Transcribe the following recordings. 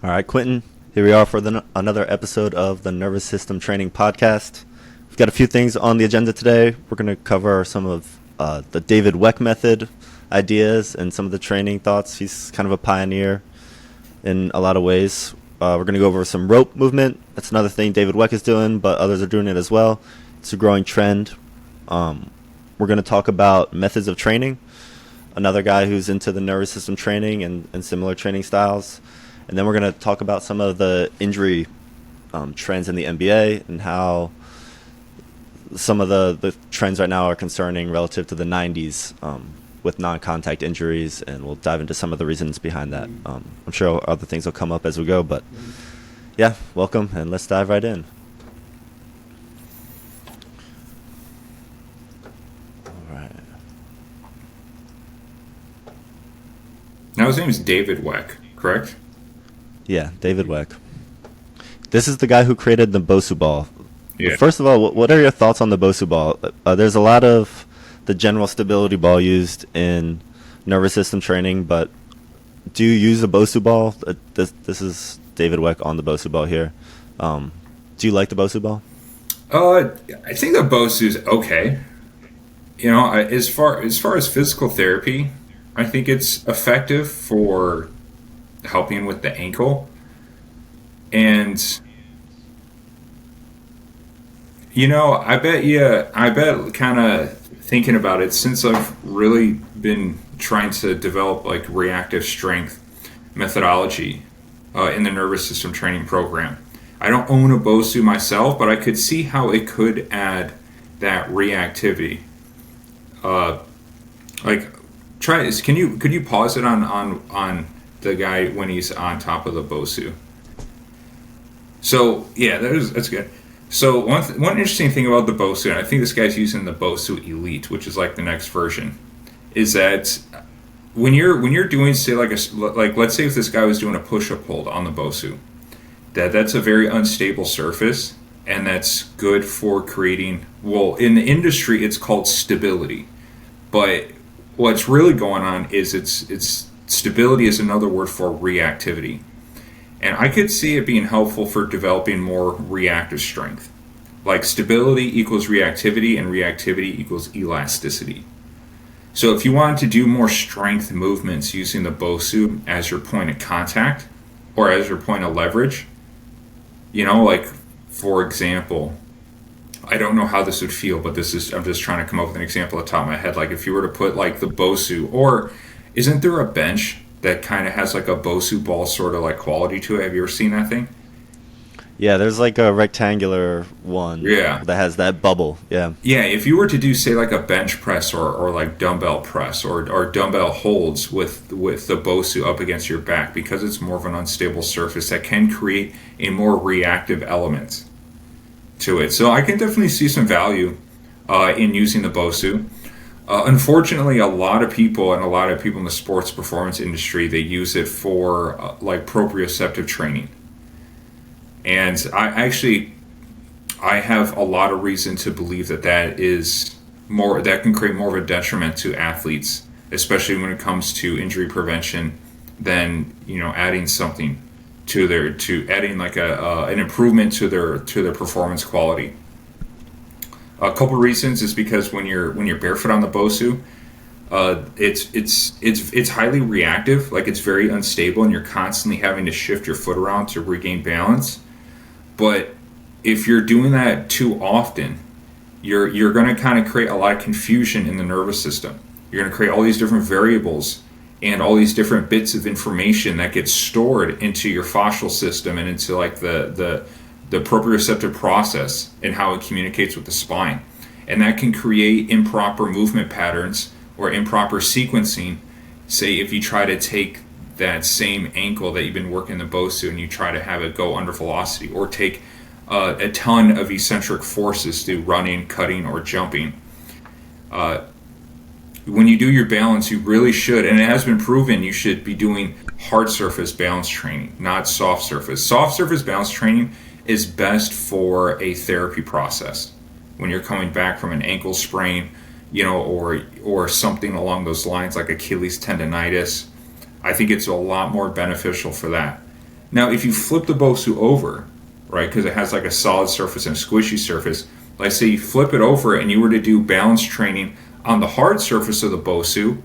All right, Quentin, here we are for another episode of the Nervous System Training Podcast. We've got a few things on the agenda today. We're going to cover some of the David Weck Method ideas and some of the training thoughts. He's kind of a pioneer in a lot of ways. We're going to go over some rope movement. That's another thing David Weck is doing, but others are doing it as well. It's a growing trend. We're going to talk about methods of training, another guy who's into the nervous system training and similar training styles. And then we're going to talk about some of the injury trends in the NBA and how some of the trends right now are concerning relative to the 90s with non-contact injuries. And we'll dive into some of the reasons behind that. I'm sure other things will come up as we go. But yeah, welcome, and let's dive right in. All right. Now his name is David Weck, correct? Yeah, David Weck. This is the guy who created the Bosu ball. Yeah. First of all, what are your thoughts on the Bosu ball? There's a lot of the general stability ball used in nervous system training, but do you use the Bosu ball? This is David Weck on the Bosu ball here. Do you like the Bosu ball? I think the Bosu is okay. You know, as far as physical therapy, I think it's effective for helping with the ankle. And you know, I bet kind of thinking about it, since I've really been trying to develop like reactive strength methodology in the nervous system training program. I don't own a Bosu myself, but I could see how it could add that reactivity. Like, try this. Could you pause it on the guy when he's on top of the Bosu? So yeah, that's good. So one interesting thing about the Bosu, and I think this guy's using the Bosu Elite, which is like the next version, is that when you're doing, say, like let's say if this guy was doing a push-up hold on the Bosu, that's a very unstable surface, and that's good for creating, well, in the industry it's called stability, but what's really going on is it's stability is another word for reactivity. And I could see it being helpful for developing more reactive strength. Like, stability equals reactivity, and reactivity equals elasticity. So if you wanted to do more strength movements using the Bosu as your point of contact or as your point of leverage, you know, like, for example, I don't know how this would feel, but I'm just trying to come up with an example at the top of my head. Like, if you were to put like the Bosu, or isn't there a bench that kind of has like a Bosu ball sort of like quality to it? Have you ever seen that thing? Yeah, there's like a rectangular one that has that bubble. Yeah. Yeah, if you were to do, say, like a bench press or like dumbbell press or dumbbell holds with the Bosu up against your back, because it's more of an unstable surface, that can create a more reactive element to it. So I can definitely see some value in using the Bosu. Unfortunately, a lot of people in the sports performance industry, they use it for like proprioceptive training. And I have a lot of reason to believe that that can create more of a detriment to athletes, especially when it comes to injury prevention, than, you know, adding something adding like an improvement to their performance quality. A couple reasons is because when you're barefoot on the Bosu, it's highly reactive, like it's very unstable, and you're constantly having to shift your foot around to regain balance. But if you're doing that too often, you're going to kind of create a lot of confusion in the nervous system. You're going to create all these different variables and all these different bits of information that get stored into your fascial system and into like the proprioceptive process and how it communicates with the spine. And that can create improper movement patterns or improper sequencing. Say if you try to take that same ankle that you've been working the Bosu and you try to have it go under velocity, or take a ton of eccentric forces through running, cutting, or jumping. When you do your balance, you really should, and it has been proven, you should be doing hard surface balance training, not soft surface. Soft surface balance training is best for a therapy process when you're coming back from an ankle sprain, you know, or something along those lines like Achilles tendonitis. I think it's a lot more beneficial for that. Now, if you flip the Bosu over, right, because it has like a solid surface and a squishy surface, like say you flip it over and you were to do balance training on the hard surface of the Bosu,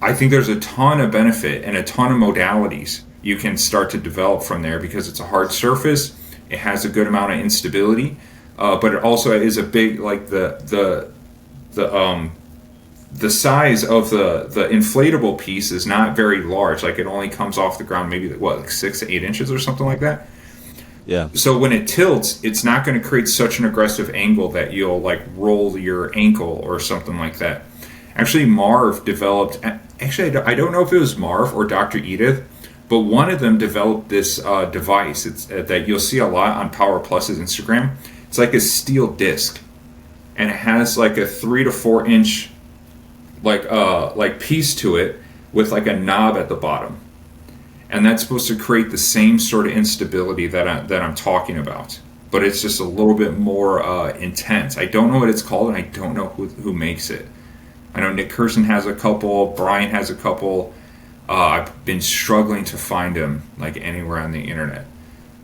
I think there's a ton of benefit and a ton of modalities you can start to develop from there because it's a hard surface. It has a good amount of instability, but it also is a big like the size of the inflatable piece is not very large. Like it only comes off the ground maybe like 6 to 8 inches or something like that. Yeah. So when it tilts, it's not going to create such an aggressive angle that you'll like roll your ankle or something like that. Actually, Marv developed. Actually, I don't know if it was Marv or Dr. Edith, but one of them developed this device. It's that you'll see a lot on Power Plus's Instagram. It's like a steel disc, and it has like a 3 to 4 inch like piece to it with like a knob at the bottom, and that's supposed to create the same sort of instability that I'm talking about. But it's just a little bit more intense. I don't know what it's called, and I don't know who makes it. I know Nick Kirsten has a couple, Brian has a couple. I've been struggling to find them like anywhere on the internet.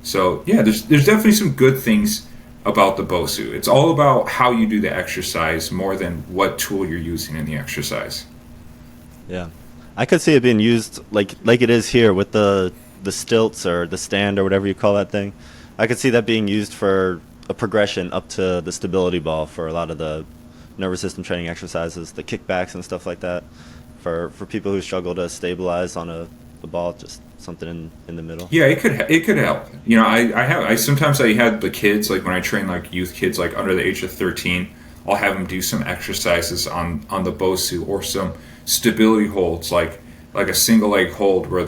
So yeah, there's definitely some good things about the Bosu. It's all about how you do the exercise more than what tool you're using in the exercise. Yeah. I could see it being used like it is here with the stilts or the stand or whatever you call that thing. I could see that being used for a progression up to the stability ball for a lot of the nervous system training exercises, the kickbacks and stuff like that, for people who struggle to stabilize on a ball, just something in the middle. Yeah, it could help. You know, I sometimes I had the kids, like when I train like youth kids like under the age of 13, I'll have them do some exercises on the Bosu or some stability holds, like a single leg hold where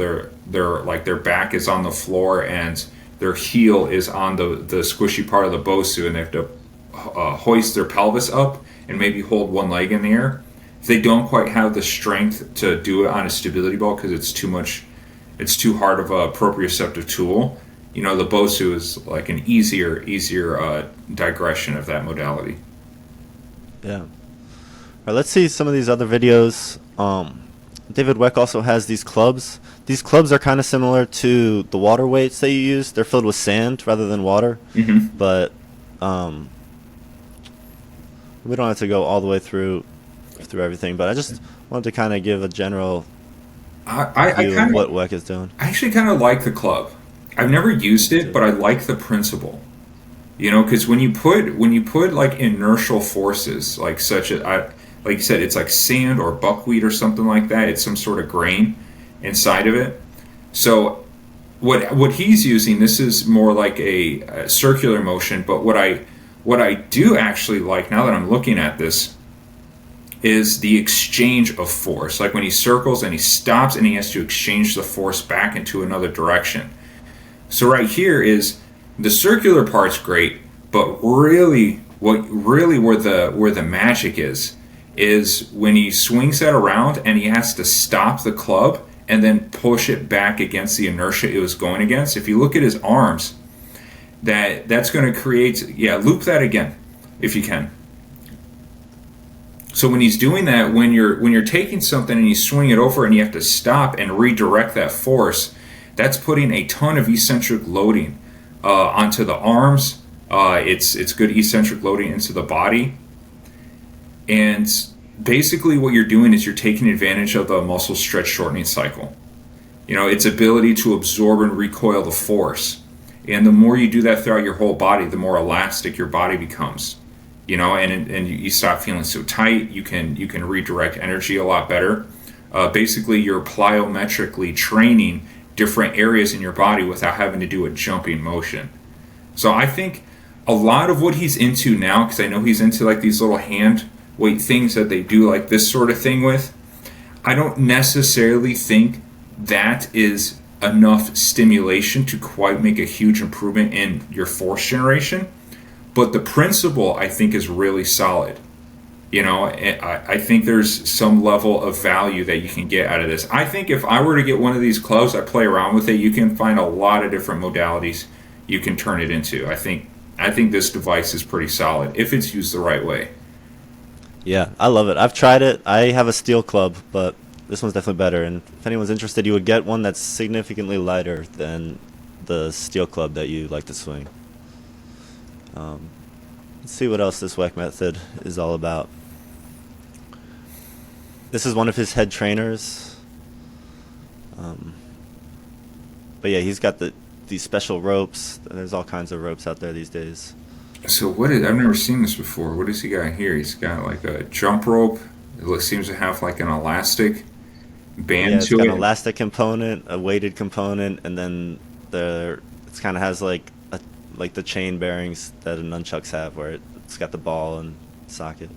they're like their back is on the floor and their heel is on the squishy part of the Bosu, and they have to hoist their pelvis up and maybe hold one leg in the air. If they don't quite have the strength to do it on a stability ball because it's too hard of a proprioceptive tool, you know, the Bosu is like an easier digression of that modality. Yeah. All right, let's see some of these other videos. David Weck also has these clubs. These clubs are kind of similar to the water weights that you use. They're filled with sand rather than water. Mm-hmm. But we don't have to go all the way through everything. But I just wanted to kind of give a general view of what Weck is doing. I actually kind of like the club. I've never used it, but I like the principle. You know, because when you put like inertial forces, like like you said, it's like sand or buckwheat or something like that. It's some sort of grain inside of it. So what he's using, this is more like a circular motion. But what I do actually like now that I'm looking at this is the exchange of force. Like when he circles and he stops and he has to exchange the force back into another direction. So right here is the circular part's great, but really where the magic is when he swings that around and he has to stop the club and then push it back against the inertia it was going against. If you look at his arms, that's going to create, loop that again if you can. So when he's doing that, when you're taking something and you swing it over and you have to stop and redirect that force, that's putting a ton of eccentric loading onto the arms. It's good eccentric loading into the body. And basically what you're doing is you're taking advantage of the muscle stretch shortening cycle. You know, its ability to absorb and recoil the force. And the more you do that throughout your whole body, the more elastic your body becomes. You know, and you stop feeling so tight. You can redirect energy a lot better. Basically, you're plyometrically training different areas in your body without having to do a jumping motion. So I think a lot of what he's into now, because I know he's into like these little hand weight things that they do like this sort of thing with, I don't necessarily think that is enough stimulation to quite make a huge improvement in your force generation. But the principle, I think, is really solid. You know, I think there's some level of value that you can get out of this. I think if I were to get one of these clubs, I play around with it, you can find a lot of different modalities you can turn it into. I think this device is pretty solid if it's used the right way. Yeah, I love it. I've tried it. I have a steel club, but this one's definitely better. And if anyone's interested, you would get one that's significantly lighter than the steel club that you like to swing. Let's see what else this Weck method is all about. This is one of his head trainers. But yeah, he's got these special ropes. There's all kinds of ropes out there these days. So I've never seen this before. What has he got here? He's got like a jump rope. Seems to have like an elastic band Yeah, it's to got it. an elastic component, a weighted component, and then it kind of has like the chain bearings that a nunchucks have, where it's got the ball and socket.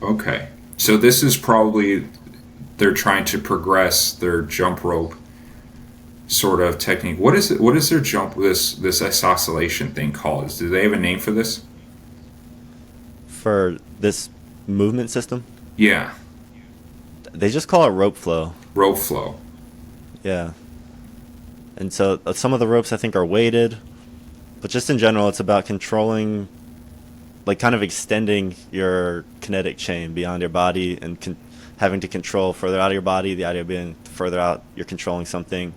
Okay. So this is probably they're trying to progress their jump rope sort of technique. What is it? What is their this oscillation thing called? Do they have a name for this? For this movement system, Yeah, they just call it rope flow. rope flow. Yeah. And so some of the ropes I think are weighted, but just in general, it's about controlling, like kind of extending your kinetic chain beyond your body and having to control further out of your body. The idea being the further out you're controlling something,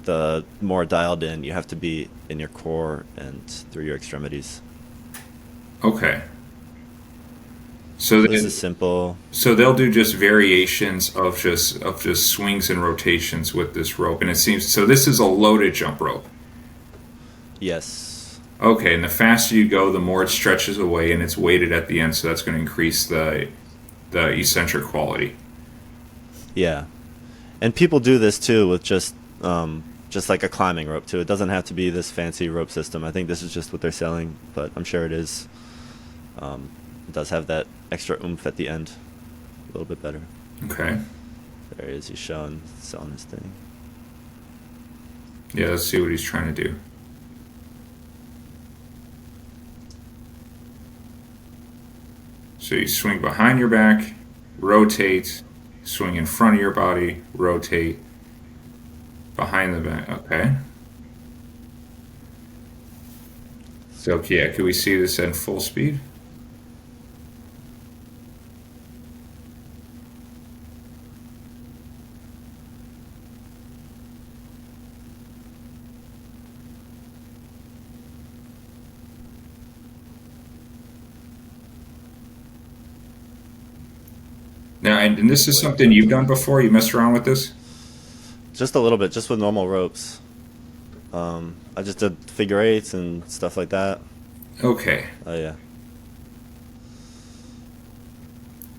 the more dialed in you have to be in your core and through your extremities. Okay. So this is simple. So they'll do just variations of just swings and rotations with this rope, and it seems so. This is a loaded jump rope. Yes. Okay, and the faster you go, the more it stretches away, and it's weighted at the end, so that's going to increase the eccentric quality. Yeah. And people do this too with just like a climbing rope too. It doesn't have to be this fancy rope system. I think this is just what they're selling, but I'm sure it is. It does have that extra oomph at the end, a little bit better. Okay. There he is. He's selling his thing. Yeah, let's see what he's trying to do. So you swing behind your back, rotate, swing in front of your body, rotate, behind the back. Okay. So yeah, can we see this at full speed? Now, and this is something you've done before? You messed around with this? Just a little bit, just with normal ropes. I just did figure eights and stuff like that. Okay. Oh yeah.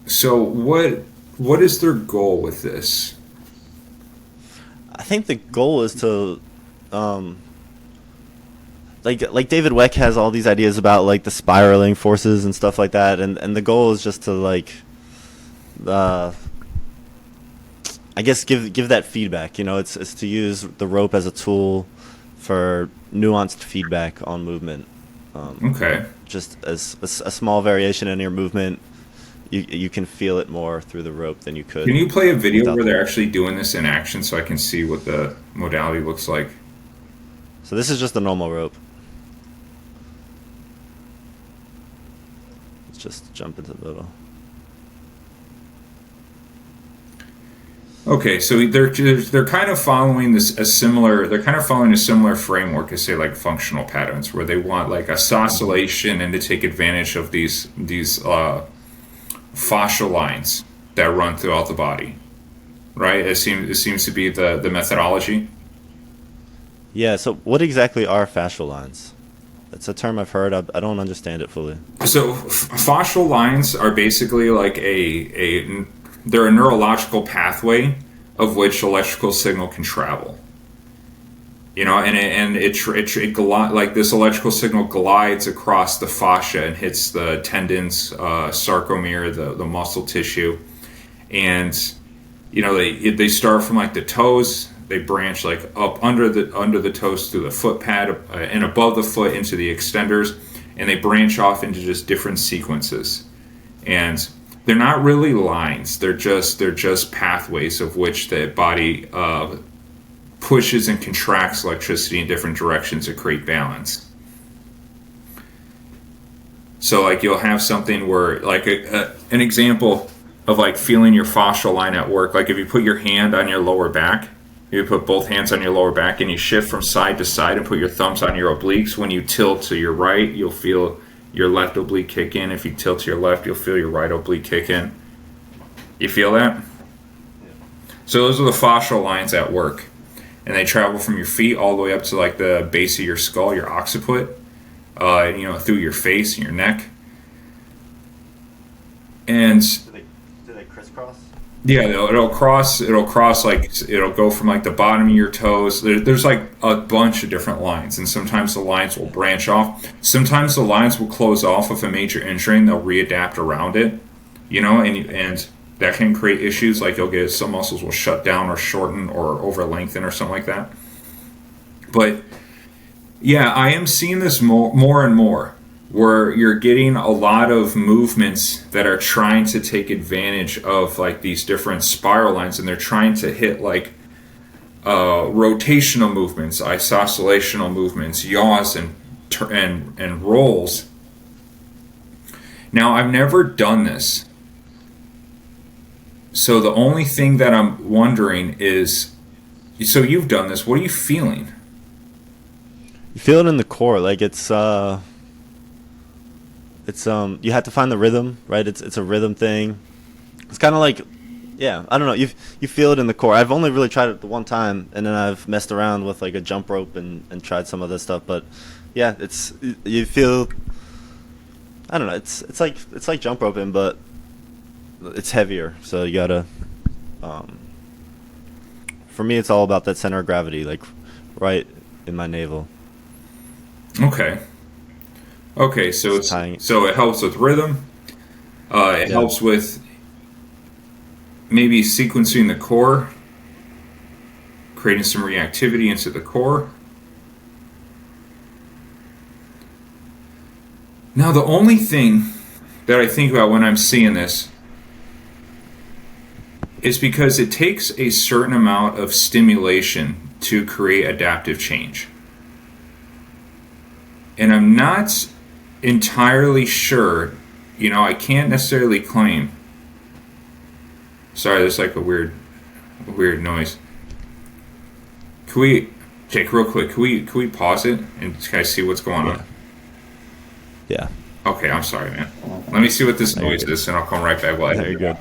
So what is their goal with this? I think the goal is to, like David Weck has all these ideas about like the spiraling forces and stuff like that, and the goal is just to like, I guess give that feedback. You know, it's to use the rope as a tool for nuanced feedback on movement. Okay. Just as a small variation in your movement, you can feel it more through the rope than you could. Can you play a video without where they're actually doing this in action so I can see what the modality looks like? So this is just a normal rope. Let's just jump into the middle. Okay, so they're kind of following they're kind of following a similar framework as say like functional patterns where they want like a oscillation and to take advantage of these fascial lines that run throughout the body, right? It seems to be the methodology. Yeah, so what exactly are fascial lines? It's a term I've heard. I don't understand it fully. So fascial lines are basically like they're a neurological pathway of which electrical signal can travel. You know, and like this electrical signal glides across the fascia and hits the tendons, sarcomere, the muscle tissue, and you know they start from like the toes. They branch like up under the toes through the foot pad and above the foot into the extenders, and they branch off into just different sequences. And they're not really lines. They're just pathways of which the body pushes and contracts electricity in different directions to create balance. So like you'll have something where like an example of like feeling your fascial line at work. Like if you put your hand on your lower back You put both hands on your lower back and you shift from side to side and put your thumbs on your obliques. When you tilt to your right, you'll feel your left oblique kick in. If you tilt to your left, you'll feel your right oblique kick in. You feel that? So those are the fascial lines at work. And they travel from your feet all the way up to like the base of your skull, your occiput, through your face and your neck. And do they crisscross? yeah, it'll cross like it'll go from like the bottom of your toes. There's like a bunch of different lines, and sometimes the lines will branch off. Sometimes the lines will close off with a major injury and they'll readapt around it, and that can create issues like you'll get some muscles will shut down or shorten or over lengthen or something like that. But yeah, I am seeing this more and more where you're getting a lot of movements that are trying to take advantage of like these different spiral lines, and they're trying to hit like rotational movements, isoscelational movements, yaws and rolls. Now, I've never done this. So the only thing that I'm wondering is, so you've done this, what are you feeling? You feel it in the core, like it's you have to find the rhythm, right? It's a rhythm thing. It's kind of like, yeah, I don't know. You feel it in the core. I've only really tried it the one time, and then I've messed around with like a jump rope and tried some other stuff. But yeah, you feel. I don't know. It's like jump roping, but it's heavier. So you gotta. For me, it's all about that center of gravity, like right in my navel. Okay, so it helps with rhythm. It helps with maybe sequencing the core, creating some reactivity into the core. Now, the only thing that I think about when I'm seeing this is because it takes a certain amount of stimulation to create adaptive change. And I'm not entirely sure, I can't necessarily claim. Sorry, there's like a weird noise. Can we, Jake, real quick, can we pause it and kind of see what's going on? Yeah. Okay, I'm sorry, man. Let me see what this noise is, and I'll come right back while I You're good.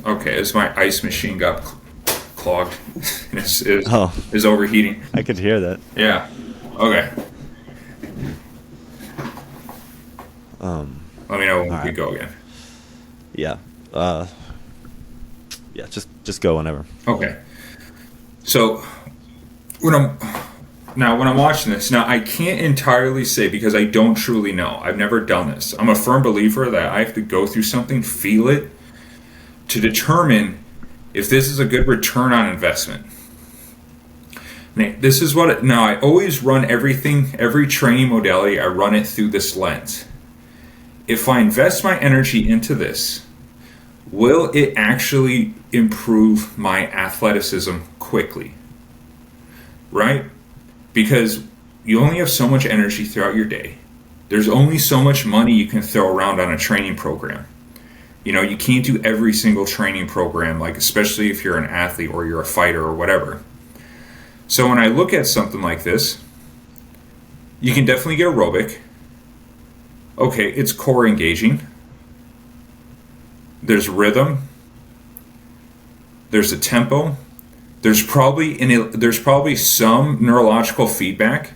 Okay, as my ice machine got clogged, and is overheating. I could hear that. Yeah. Okay. Let me know when we go again. Yeah. Yeah. Just go whenever. Okay. So when I'm watching this, now I can't entirely say because I don't truly know. I've never done this. I'm a firm believer that I have to go through something, feel it, to determine if this is a good return on investment. Now I always run every training modality, I run it through this lens. If I invest my energy into this, will it actually improve my athleticism quickly? Right? Because you only have so much energy throughout your day. There's only so much money you can throw around on a training program. You can't do every single training program, like especially if you're an athlete or you're a fighter or whatever. So when I look at something like this, you can definitely get aerobic. Okay, it's core engaging. There's rhythm. There's a tempo. There's probably some neurological feedback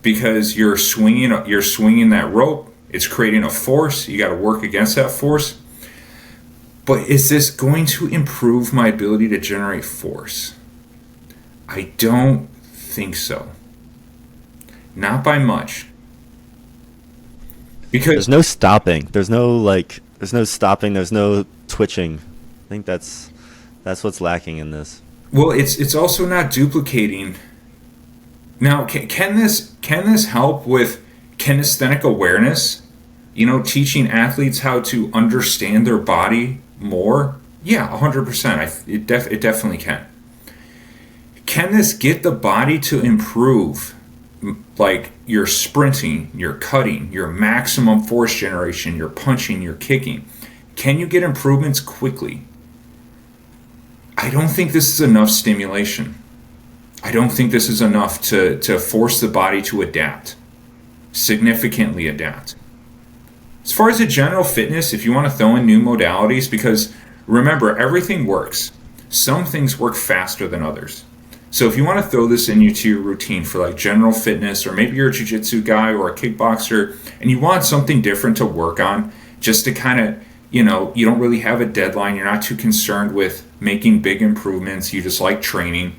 because you're swinging that rope. It's creating a force. You got to work against that force. But is this going to improve my ability to generate force? I don't think so. Not by much. Because there's no stopping. There's no stopping. There's no twitching. I think that's what's lacking in this. Well, it's also not duplicating. Now, can this help with kinesthetic awareness? Teaching athletes how to understand their body more. Yeah, 100%. It definitely can. Can this get the body to improve, like your sprinting, your cutting, your maximum force generation, your punching, your kicking? Can you get improvements quickly? I don't think this is enough stimulation. I don't think this is enough to force the body to adapt, significantly adapt. As far as the general fitness, if you want to throw in new modalities, because remember, everything works. Some things work faster than others. So if you want to throw this into your routine for like general fitness, or maybe you're a jiu-jitsu guy or a kickboxer, and you want something different to work on, just to kind of, you don't really have a deadline, you're not too concerned with making big improvements, you just like training,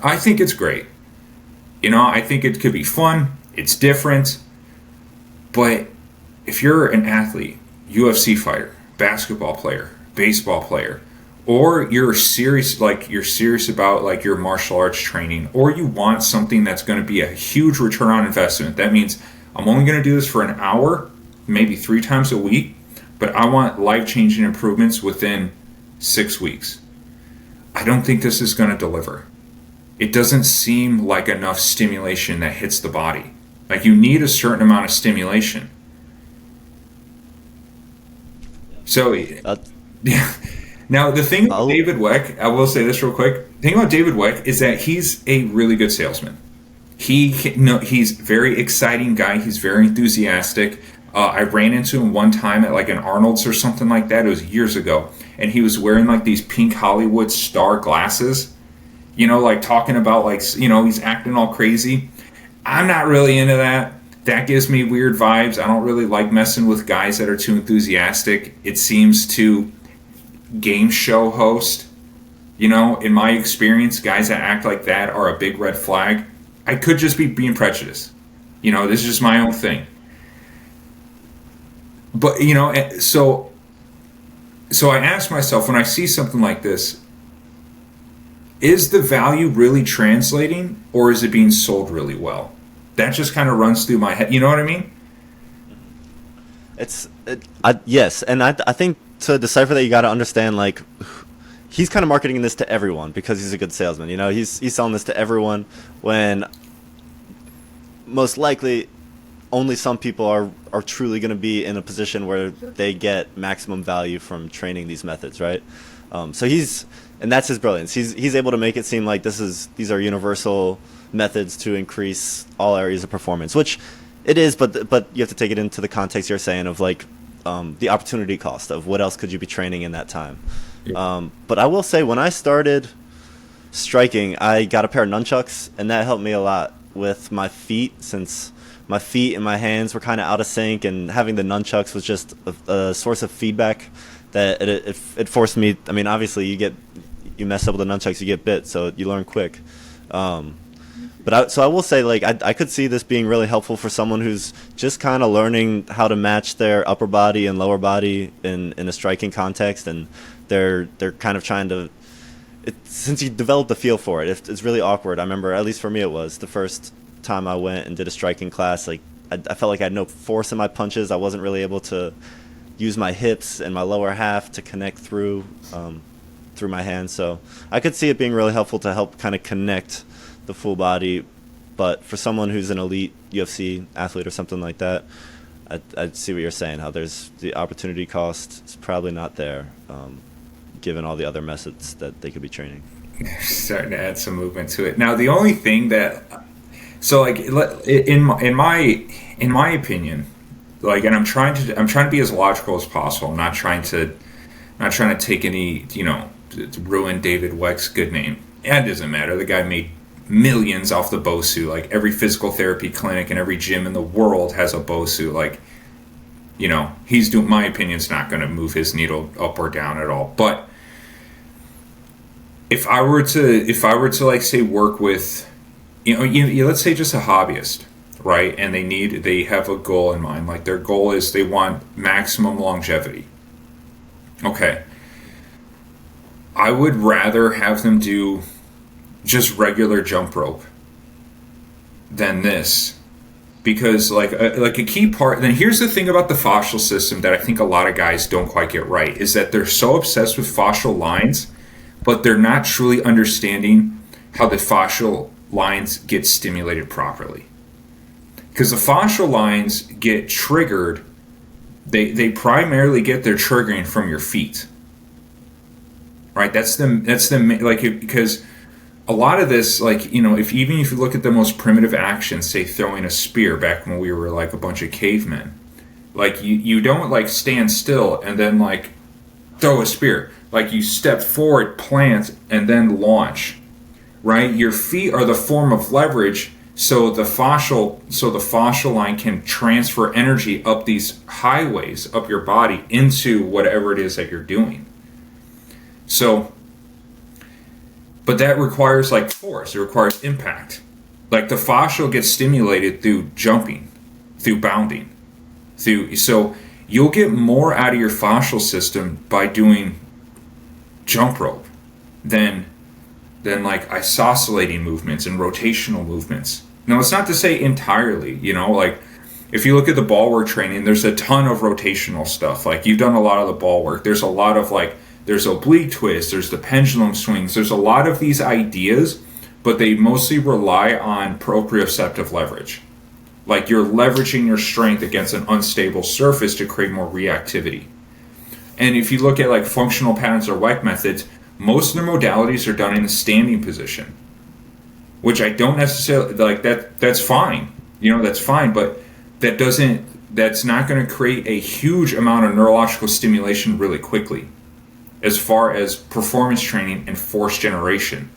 I think it's great. I think it could be fun, it's different, but if you're an athlete, UFC fighter, basketball player, baseball player, or you're serious about like your martial arts training, or you want something that's going to be a huge return on investment, that means I'm only going to do this for an hour, maybe 3 times a week, but I want life-changing improvements within 6 weeks. I don't think this is going to deliver. It doesn't seem like enough stimulation that hits the body. Like, you need a certain amount of stimulation. So, yeah. Now, the thing about David Weck, I will say this real quick. The thing about David Weck is that he's a really good salesman. He's a very exciting guy. He's very enthusiastic. I ran into him one time at like an Arnold's or something like that. It was years ago. And he was wearing like these pink Hollywood star glasses, like talking about like, he's acting all crazy. I'm not really into that. That gives me weird vibes. I don't really like messing with guys that are too enthusiastic. It seems to game show host. In my experience, guys that act like that are a big red flag. I could just be being prejudiced. This is just my own thing. But, so I ask myself, when I see something like this, is the value really translating, or is it being sold really well? That just kind of runs through my head. You know what I mean? Yes, and I think to decipher that, you got to understand, like, he's kind of marketing this to everyone because he's a good salesman. He's selling this to everyone when most likely only some people are truly going to be in a position where they get maximum value from training these methods, right? So and that's his brilliance. He's able to make it seem like these are universal methods to increase all areas of performance, which it is, but you have to take it into the context you're saying of like the opportunity cost of what else could you be training in that time. Yeah. But I will say, when I started striking, I got a pair of nunchucks, and that helped me a lot with my feet, since my feet and my hands were kind of out of sync, and having the nunchucks was just a source of feedback that it forced me. I mean, obviously you mess up with the nunchucks, you get bit, so you learn quick. But I will say, like, I could see this being really helpful for someone who's just kind of learning how to match their upper body and lower body in a striking context, and they're kind of trying to. Since you develop the feel for it, it's really awkward. I remember, at least for me, it was the first time I went and did a striking class. Like, I felt like I had no force in my punches. I wasn't really able to use my hips and my lower half to connect through my hands. So I could see it being really helpful to help kind of connect the full body. But for someone who's an elite UFC athlete or something like that, I see what you're saying, how there's the opportunity cost is probably not there, given all the other methods that they could be training. Starting to add some movement to it. Now, the only thing that, so like in my opinion, like, and I'm trying to be as logical as possible. I'm not trying to take any, to ruin David Weck's good name. It doesn't matter. The guy made millions off the BOSU. Like, every physical therapy clinic and every gym in the world has a BOSU. Like, he's doing, my opinion's not going to move his needle up or down at all. But if I were to like, say, work with, let's say just a hobbyist, right? And they have a goal in mind. Like, their goal is they want maximum longevity. Okay. I would rather have them do just regular jump rope than this, because like a key part. Then here's the thing about the fascial system that I think a lot of guys don't quite get right, is that they're so obsessed with fascial lines, but they're not truly understanding how the fascial lines get stimulated properly. Because the fascial lines get triggered, they primarily get their triggering from your feet, right? That's the like, because a lot of this, like, you know, if you look at the most primitive actions, say throwing a spear back when we were like a bunch of cavemen, like you don't like stand still and then like throw a spear. Like you step forward, plant, and then launch, right? Your feet are the form of leverage, so the fascial line can transfer energy up these highways up your body into whatever it is that you're doing. So, but that requires like force, it requires impact. Like the fascial gets stimulated through jumping, through bounding, so you'll get more out of your fascial system by doing jump rope than like isoscellating movements and rotational movements. Now, it's not to say entirely, you know, like if you look at the ball work training, there's a ton of rotational stuff. Like you've done a lot of the ball work. There's a lot of like, there's oblique twists, there's the pendulum swings, there's a lot of these ideas, but they mostly rely on proprioceptive leverage. Like you're leveraging your strength against an unstable surface to create more reactivity. And if you look at like functional patterns or Weck methods, most of the modalities are done in the standing position, which I don't necessarily like. That's fine, you know, that's fine, but that's not going to create a huge amount of neurological stimulation really quickly as far as performance training and force generation,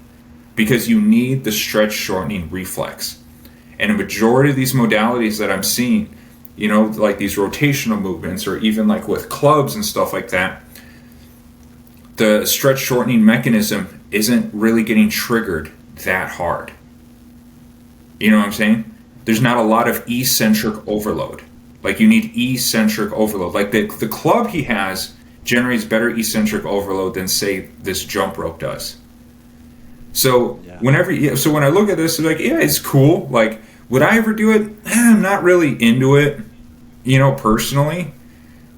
because you need the stretch shortening reflex. And a majority of these modalities that I'm seeing, you know, like these rotational movements, or even like with clubs and stuff like that, the stretch shortening mechanism isn't really getting triggered that hard. You know what I'm saying? There's not a lot of eccentric overload. Like you need eccentric overload. Like the club he has generates better eccentric overload than say this jump rope does. So when I look at this, it's like, yeah, it's cool. Like, would I ever do it? I'm not really into it, you know, personally.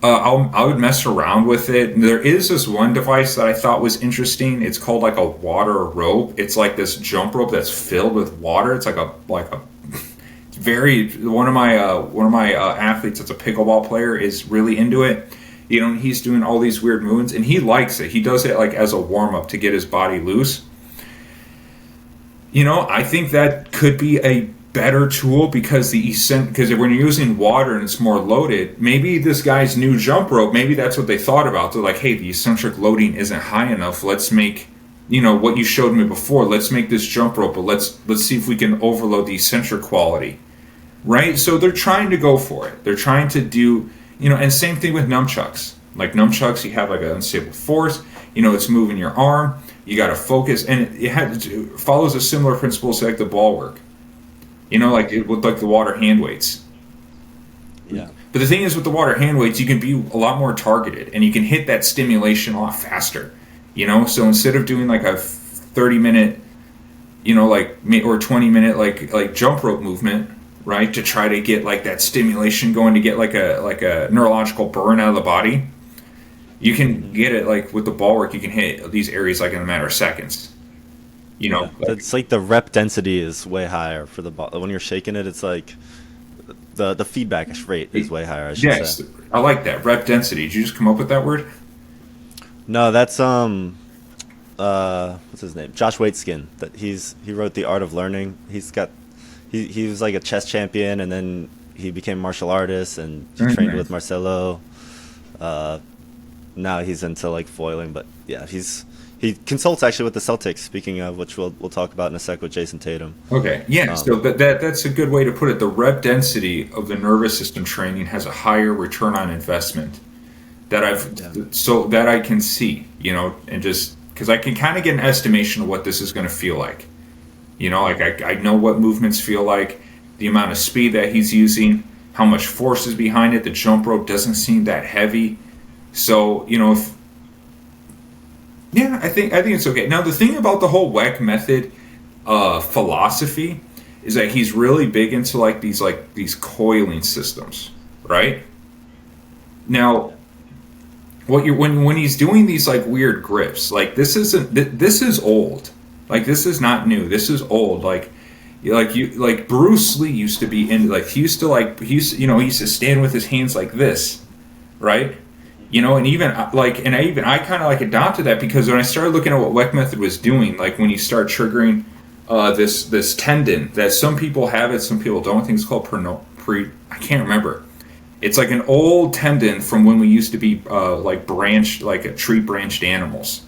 I would mess around with it. There is this one device that I thought was interesting. It's called like a water rope. It's like this jump rope that's filled with water. It's like a it's very, one of my athletes that's a pickleball player is really into it. You know, he's doing all these weird movements and he likes it. He does it like as a warm up to get his body loose. You know, I think that could be a better tool, because because when you're using water and it's more loaded, maybe this guy's new jump rope, maybe that's what they thought about. They're like, hey, the eccentric loading isn't high enough. Let's make, you know, what you showed me before. Let's make this jump rope, but let's see if we can overload the eccentric quality, right? So they're trying to go for it. They're trying to do, you know, and same thing with nunchucks. Like nunchucks, you have like an unstable force. You know, it's moving your arm. You got to focus, and it follows a similar principle to like the ball work. You know, like it with like the water hand weights. Yeah. But the thing is, with the water hand weights, you can be a lot more targeted, and you can hit that stimulation a lot faster. You know, so instead of doing like a 30-minute, you know, like or 20-minute like jump rope movement, right, to try to get like that stimulation going, to get like a neurological burn out of the body, you can get it like with the ball work. You can hit these areas like in a matter of seconds. You know, it's like the rep density is way higher for the ball. When you're shaking it, it's like the feedback rate is way higher, I should say. I like that. Rep density. Did you just come up with that word? No, that's what's his name? Josh Waitskin. That he wrote The Art of Learning. He was like a chess champion, and then he became a martial artist, and he trained with Marcelo. Now he's into like foiling, but yeah, he consults actually with the Celtics, speaking of, which we'll talk about in a sec with Jason Tatum. Okay, yeah, so that's a good way to put it. The rep density of the nervous system training has a higher return on investment that I can see, you know, and just because I can kind of get an estimation of what this is going to feel like. You know, like I know what movements feel like, the amount of speed that he's using, how much force is behind it. The jump rope doesn't seem that heavy. So, you know, Yeah, I think it's okay. Now the thing about the whole Weck method philosophy is that he's really big into these coiling systems, right? Now, when he's doing these like weird grips, like this is old. Like this is not new. This is old. Like Bruce Lee used to be in, like he used to stand with his hands like this, right? And even I kind of like adopted that, because when I started looking at what Weck Method was doing, like when you start triggering this tendon that some people have it, some people don't. I think it's called I can't remember. It's like an old tendon from when we used to be like branched, like a tree branched animals,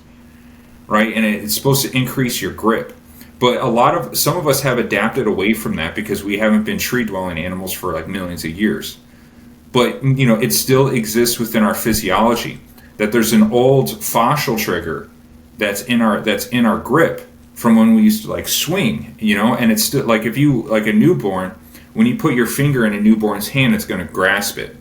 right? And it's supposed to increase your grip. But some of us have adapted away from that because we haven't been tree dwelling animals for like millions of years. But it still exists within our physiology, that there's an old fascial trigger that's in our grip from when we used to like swing, and it's still like, if you like a newborn, when you put your finger in a newborn's hand, it's going to grasp it.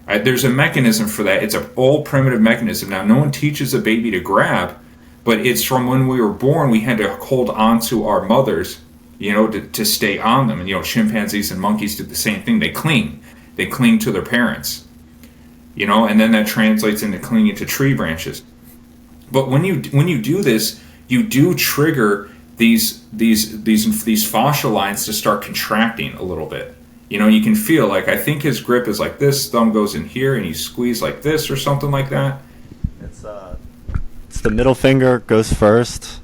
There's a mechanism for that. It's an old primitive mechanism. Now, no one teaches a baby to grab, but it's from when we were born. We had to hold on to our mothers, to stay on them. And chimpanzees and monkeys did the same thing. They cling to their parents, and then that translates into clinging to tree branches. But when you do this, you do trigger these fascial lines to start contracting a little bit. You can feel, like, I think his grip is like this, thumb goes in here, and you squeeze like this or something like that. It's the middle finger goes first,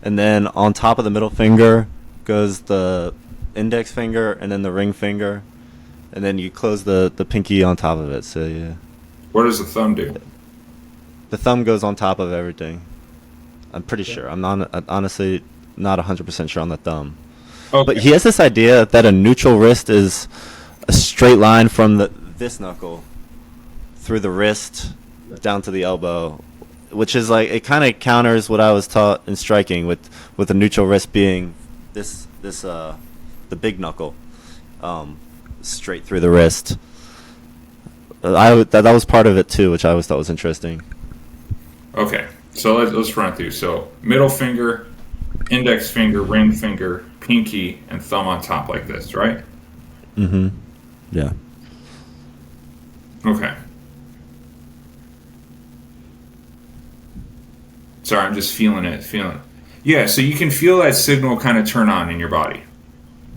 and then on top of the middle finger goes the index finger, and then the ring finger, and then you close the pinky on top of it. So yeah. What does the thumb do? The thumb goes on top of everything. I'm pretty sure. I'm honestly not 100% sure on the thumb. Okay. But he has this idea that a neutral wrist is a straight line from this knuckle through the wrist down to the elbow, which is like, it kind of counters what I was taught in striking with a neutral wrist being the big knuckle, straight through the wrist. That was part of it too, which I always thought was interesting. Okay, so let's run through. So middle finger, index finger, ring finger, pinky, and thumb on top like this, right? Mm-hmm. Yeah. Okay. Sorry, I'm just feeling it. Yeah, so you can feel that signal kind of turn on in your body,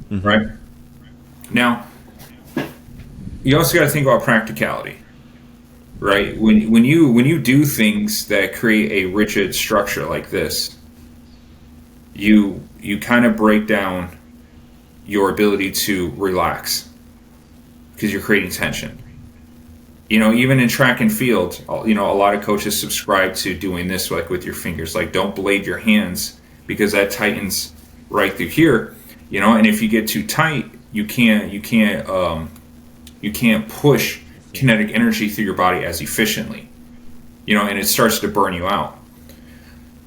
mm-hmm. right? Now, you also got to think about practicality, right? When you do things that create a rigid structure like this, you kind of break down your ability to relax because you're creating tension. Even in track and field, a lot of coaches subscribe to doing this, like with your fingers, like don't blade your hands because that tightens right through here, and if you get too tight, you can't push kinetic energy through your body as efficiently, and it starts to burn you out.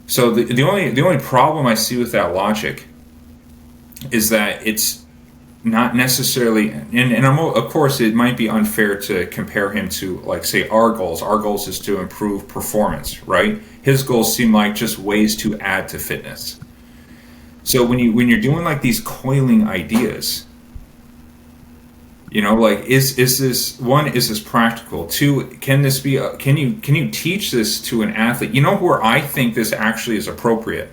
So the only problem I see with that logic is that it's not necessarily, and of course it might be unfair to compare him to, like, say, our goals. Our goals is to improve performance, right? His goals seem like just ways to add to fitness. So when you're doing like these coiling ideas, like is this practical? Two, can this be? Can you teach this to an athlete? Where I think this actually is appropriate.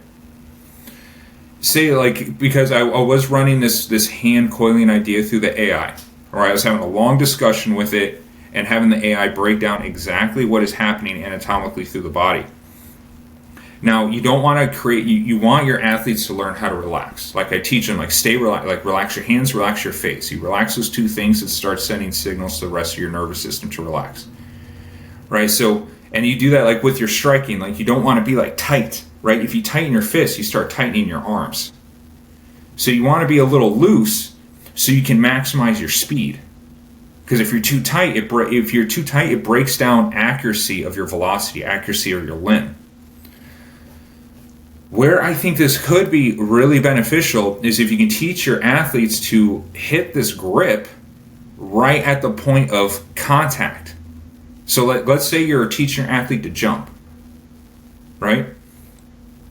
Say, like, because I was running this hand coiling idea through the AI, or I was having a long discussion with it and having the AI break down exactly what is happening anatomically through the body. Now, you don't want to create, you want your athletes to learn how to relax. Like I teach them, like stay relaxed, like relax your hands, relax your face. You relax those two things, it starts sending signals to the rest of your nervous system to relax. Right? So, and you do that like with your striking, like you don't want to be like tight, right? If you tighten your fists, you start tightening your arms. So you want to be a little loose so you can maximize your speed. Because if you're too tight, it breaks down accuracy of your velocity, accuracy of your limb. Where I think this could be really beneficial is if you can teach your athletes to hit this grip right at the point of contact. So let's say you're teaching your athlete to jump, right?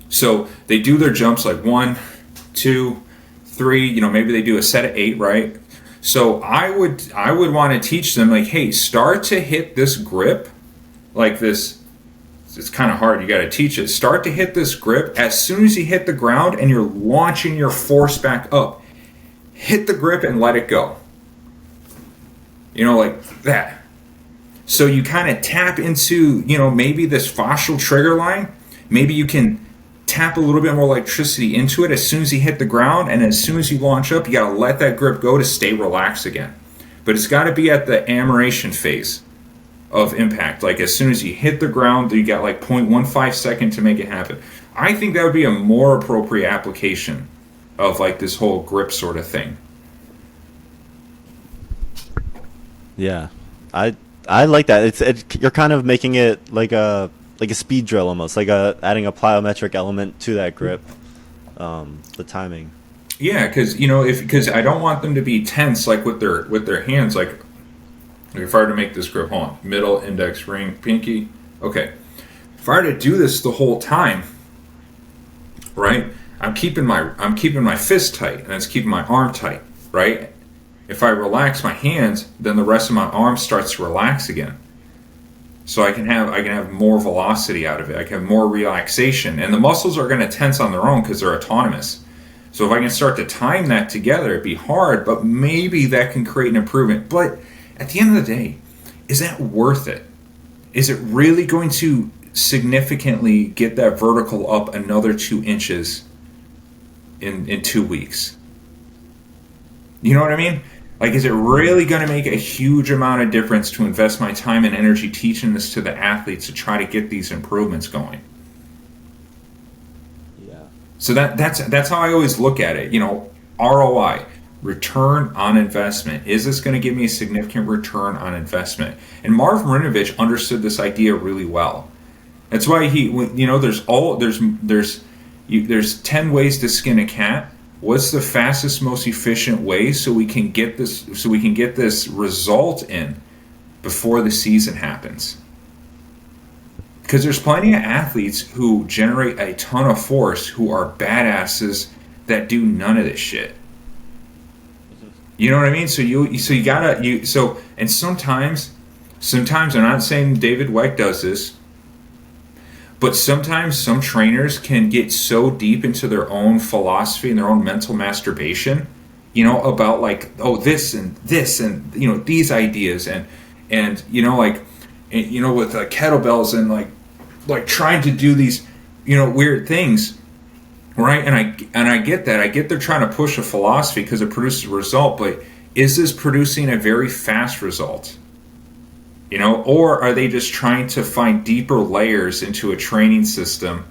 So they do their jumps like 1, 2, 3. Maybe they do a set of 8, right? So I would want to teach them like, hey, start to hit this grip like this. It's kind of hard. You got to teach it. Start to hit this grip as soon as you hit the ground and you're launching your force back up. Hit the grip and let it go. Like that. So you kind of tap into, maybe this fascial trigger line. Maybe you can tap a little bit more electricity into it as soon as you hit the ground, and as soon as you launch up, you got to let that grip go to stay relaxed again. But it's got to be at the amelioration phase of impact. Like as soon as you hit the ground, you got like 0.15 second to make it happen. I think that would be a more appropriate application of like this whole grip sort of thing. Yeah, I like that. You're kind of making it like a speed drill almost, like adding a plyometric element to that grip, the timing. Yeah, because I don't want them to be tense like with their hands. Like if I were to make this grip, hold on, middle, index, ring, pinky. Okay, if I were to do this the whole time, right? I'm keeping my fist tight, and it's keeping my arm tight, right? If I relax my hands, then the rest of my arm starts to relax again. So I can have more velocity out of it. I can have more relaxation, and the muscles are going to tense on their own because they're autonomous. So if I can start to time that together, it'd be hard, but maybe that can create an improvement. But at the end of the day, is that worth it? Is it really going to significantly get that vertical up another 2 inches in 2 weeks? You know what I mean? Like, is it really going to make a huge amount of difference to invest my time and energy teaching this to the athletes to try to get these improvements going? Yeah. So that's how I always look at it. ROI, return on investment. Is this going to give me a significant return on investment? And Marv Marinovich understood this idea really well. That's why there's 10 ways to skin a cat. What's the fastest, most efficient way so we can get this result in before the season happens? Because there's plenty of athletes who generate a ton of force who are badasses that do none of this shit. You know what I mean? And sometimes I'm not saying David Weck does this, but sometimes some trainers can get so deep into their own philosophy and their own mental masturbation, about like, oh, this and this and these ideas and with the kettlebells and like trying to do these weird things, right? And I get that. I get they're trying to push a philosophy because it produces a result, but is this producing a very fast result? Or are they just trying to find deeper layers into a training system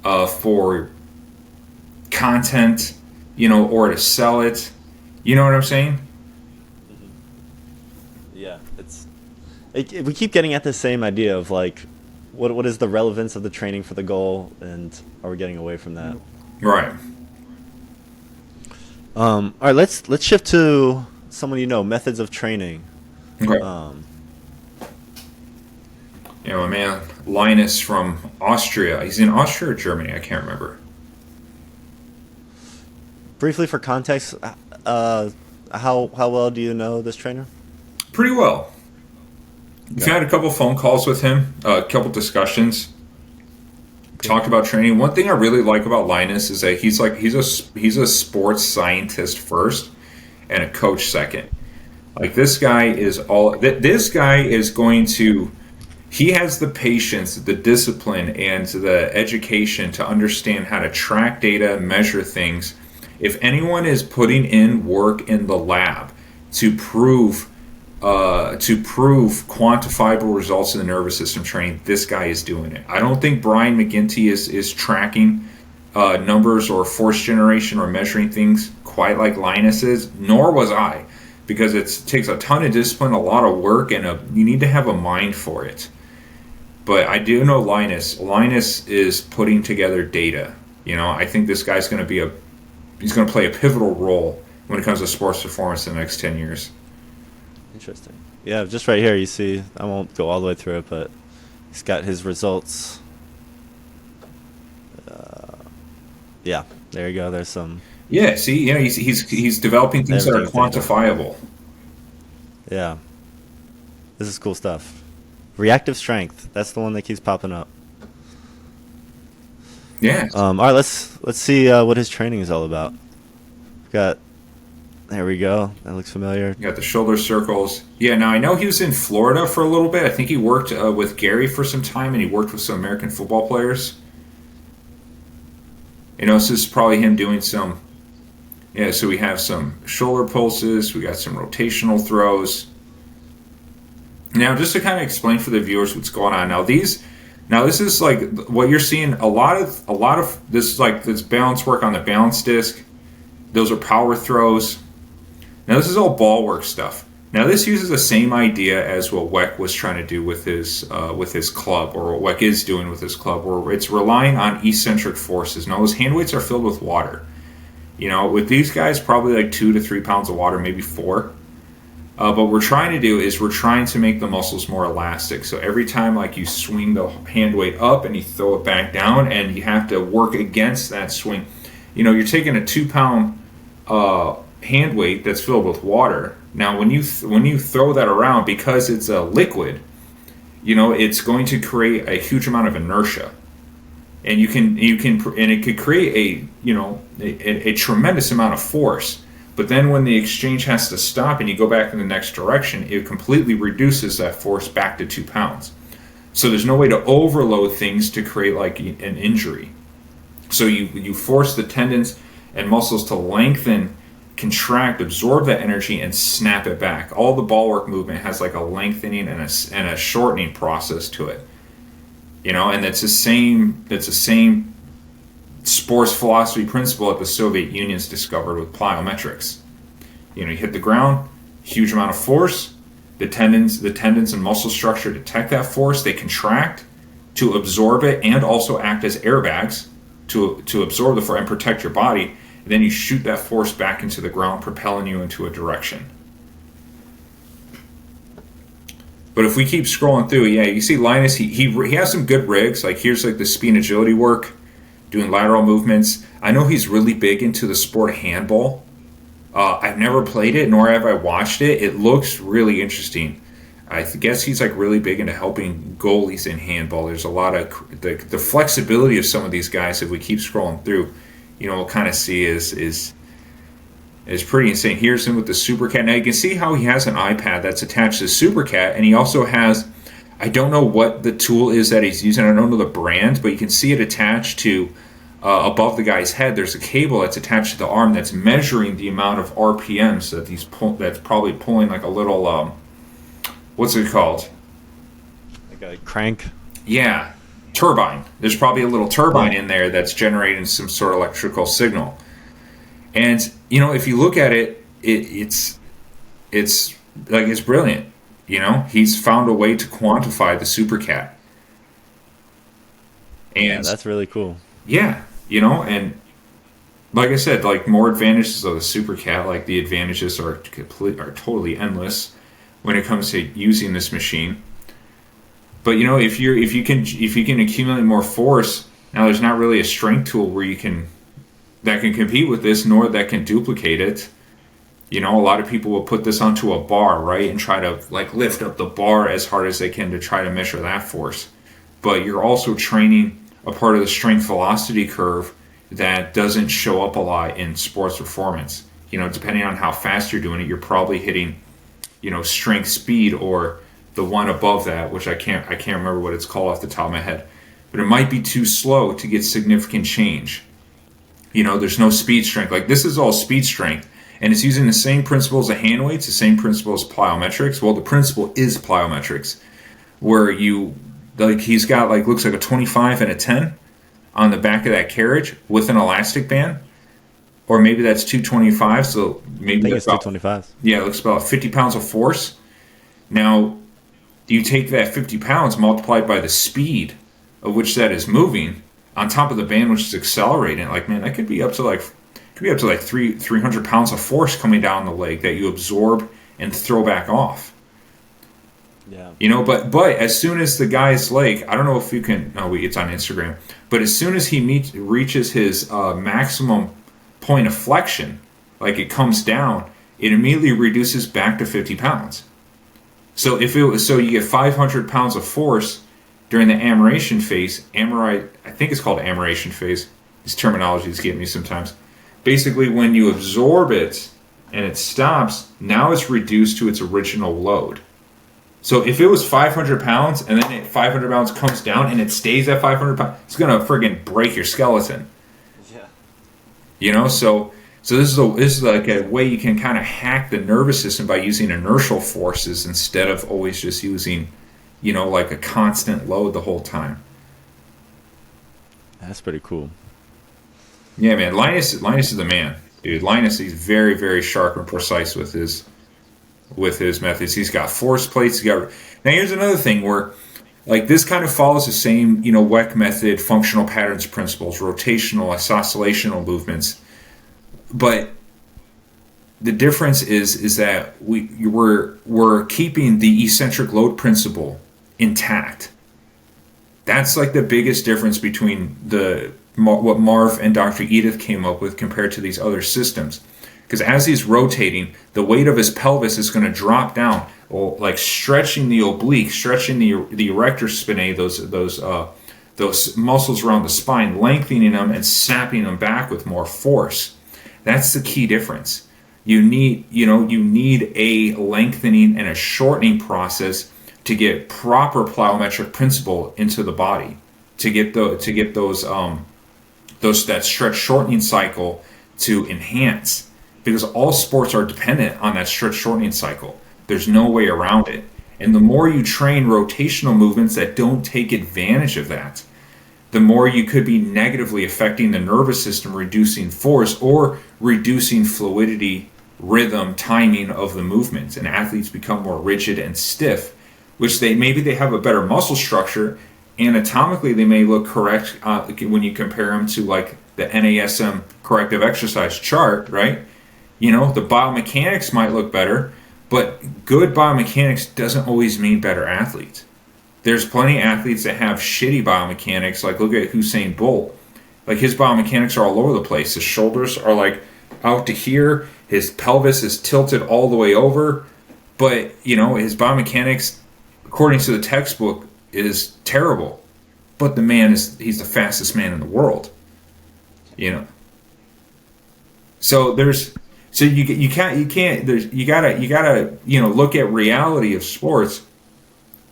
for content, or to sell it? You know what I'm saying? Yeah, we keep getting at the same idea of like, what is the relevance of the training for the goal, and are we getting away from that? Right. All right, let's shift to someone methods of training. Okay. My man Linus from Austria. He's in Austria or Germany? I can't remember. Briefly for context, how well do you know this trainer? Pretty well. We've had a couple phone calls with him, a couple discussions. Talked about training. One thing I really like about Linus is that he's a sports scientist first and a coach second. Like this guy is going to. He has the patience, the discipline, and the education to understand how to track data, measure things. If anyone is putting in work in the lab to prove quantifiable results in the nervous system training, this guy is doing it. I don't think Brian McGinty is tracking numbers or force generation or measuring things quite like Linus is, nor was I, because it takes a ton of discipline, a lot of work, and you need to have a mind for it. But I do know Linus. Linus is putting together data. I think this guy's going to he's going to play a pivotal role when it comes to sports performance in the next 10 years. Interesting. Yeah, just right here you see, I won't go all the way through it, but he's got his results. Yeah, there you go. There's some Yeah, see, he's developing things that are everything's tangible. quantifiable. Yeah, this is cool stuff. Reactive strength. That's the one that keeps popping up. Yeah, All right, let's see what his training is all about. We've got there we go. That looks familiar. you got the shoulder circles. Yeah, now I know he was in Florida for a little bit. I think he worked with Gary for some time, and he worked with some American football players. So this is probably him doing some. Yeah, so we have some shoulder pulses. We got some rotational throws. Now, just to kind of explain for the viewers what's going on. Now, this is like what you're seeing. A lot of this, like this balance work on the balance disc. Those are power throws. Now, this is all ball work stuff. Now, this uses the same idea as what Weck was trying to do with his club, or what Weck is doing with his club, where it's relying on eccentric forces. Now, those hand weights are filled with water. With these guys, probably like 2 to 3 pounds of water, maybe 4. But what we're trying to do is we're trying to make the muscles more elastic. So every time like you swing the hand weight up and you throw it back down, and you have to work against that swing. You're taking a 2-pound hand weight that's filled with water. Now, when you throw that around, because it's a liquid, it's going to create a huge amount of inertia. And it could create a tremendous amount of force. But then when the exchange has to stop and you go back in the next direction, it completely reduces that force back to 2 pounds. So there's no way to overload things to create like an injury. So you force the tendons and muscles to lengthen, contract, absorb that energy, and snap it back. All the ball work movement has like a lengthening and a shortening process to it. And that's the same sports philosophy principle that the Soviet Union's discovered with plyometrics. You hit the ground, huge amount of force, the tendons and muscle structure detect that force, they contract to absorb it and also act as airbags to absorb the force and protect your body, and then you shoot that force back into the ground, propelling you into a direction. But if we keep scrolling through, yeah, you see Linus, he has some good rigs. Like here's like the speed and agility work, doing lateral movements. I know he's really big into the sport of handball. I've never played it, nor have I watched it. It looks really interesting. I guess he's like really big into helping goalies in handball. There's a lot of the flexibility of some of these guys. If we keep scrolling through, we'll kind of see is pretty insane. Here's him with the Supercat. Now you can see how he has an iPad that's attached to the Supercat, and he also has, I don't know what the tool is that he's using. I don't know the brand, but you can see it attached to above the guy's head. There's a cable that's attached to the arm that's measuring the amount of RPMs that that's probably pulling like a little what's it called? Like a crank. Yeah, turbine. There's probably a little turbine in there that's generating some sort of electrical signal. And if you look at it, it's brilliant. He's found a way to quantify the Supercat. And Yeah, that's really cool. yeah, and like I said, like more advantages of the Supercat. Like the advantages are totally endless when it comes to using this machine. But if you can accumulate more force, now there's not really a strength tool that can compete with this, nor that can duplicate it. A lot of people will put this onto a bar, right, and try to like lift up the bar as hard as they can to try to measure that force. But you're also training a part of the strength velocity curve that doesn't show up a lot in sports performance. Depending on how fast you're doing it, you're probably hitting, strength speed or the one above that, which I can't remember what it's called off the top of my head. But it might be too slow to get significant change. There's no speed strength. Like this is all speed strength, and it's using the same principles of hand weights, the same principle as plyometrics. Well, the principle is plyometrics, where he's got looks like a 25 and a 10 on the back of that carriage with an elastic band, or maybe that's 225. So maybe I think that's it's about, 225. yeah, it looks about 50 pounds of force. Now, you take that 50 pounds multiplied by the speed of which that is moving, on top of the band which is accelerating, that could be up to 300 pounds of force coming down the leg that you absorb and throw back off. Yeah. But as soon as the guy's like, I don't know if you can, no, it's on Instagram, but as soon as he reaches his maximum point of flexion, like it comes down, it immediately reduces back to 50 pounds. So if it was, so you get 500 pounds of force during the amelioration phase. I think it's called amelioration phase. This terminology is getting me sometimes. Basically, when you absorb it and it stops, now it's reduced to its original load. So if it was 500 pounds and then 500 pounds comes down and it stays at 500 pounds, it's gonna friggin' break your skeleton. Yeah. So this is like a way you can kind of hack the nervous system by using inertial forces instead of always just using, like a constant load the whole time. That's pretty cool. Yeah, man. Linus is the man, dude. Linus, he's very, very sharp and precise with his methods. He's got force plates. Now here's another thing where, like, this kind of follows the same, Weck method, functional patterns principles, rotational, oscillational movements. But the difference is that we're keeping the eccentric load principle intact. That's like the biggest difference between what Marv and Dr. Edith came up with compared to these other systems. Because as he's rotating, the weight of his pelvis is going to drop down, like stretching the oblique, stretching the erector spinae, those muscles around the spine, lengthening them and snapping them back with more force. That's the key difference. You need a lengthening and a shortening process to get proper plyometric principle into the body, to get that stretch shortening cycle to enhance. Because all sports are dependent on that stretch shortening cycle. There's no way around it. And the more you train rotational movements that don't take advantage of that, the more you could be negatively affecting the nervous system, reducing force or reducing fluidity, rhythm, timing of the movements. And athletes become more rigid and stiff, which maybe they have a better muscle structure. Anatomically, they may look correct when you compare them to like the NASM corrective exercise chart, right? The biomechanics might look better, but good biomechanics doesn't always mean better athletes. There's plenty of athletes that have shitty biomechanics. Like, look at Usain Bolt. Like, his biomechanics are all over the place. His shoulders are like out to here. His pelvis is tilted all the way over. But, his biomechanics, according to the textbook, is terrible. But the man he's the fastest man in the world. So you gotta look at reality of sports,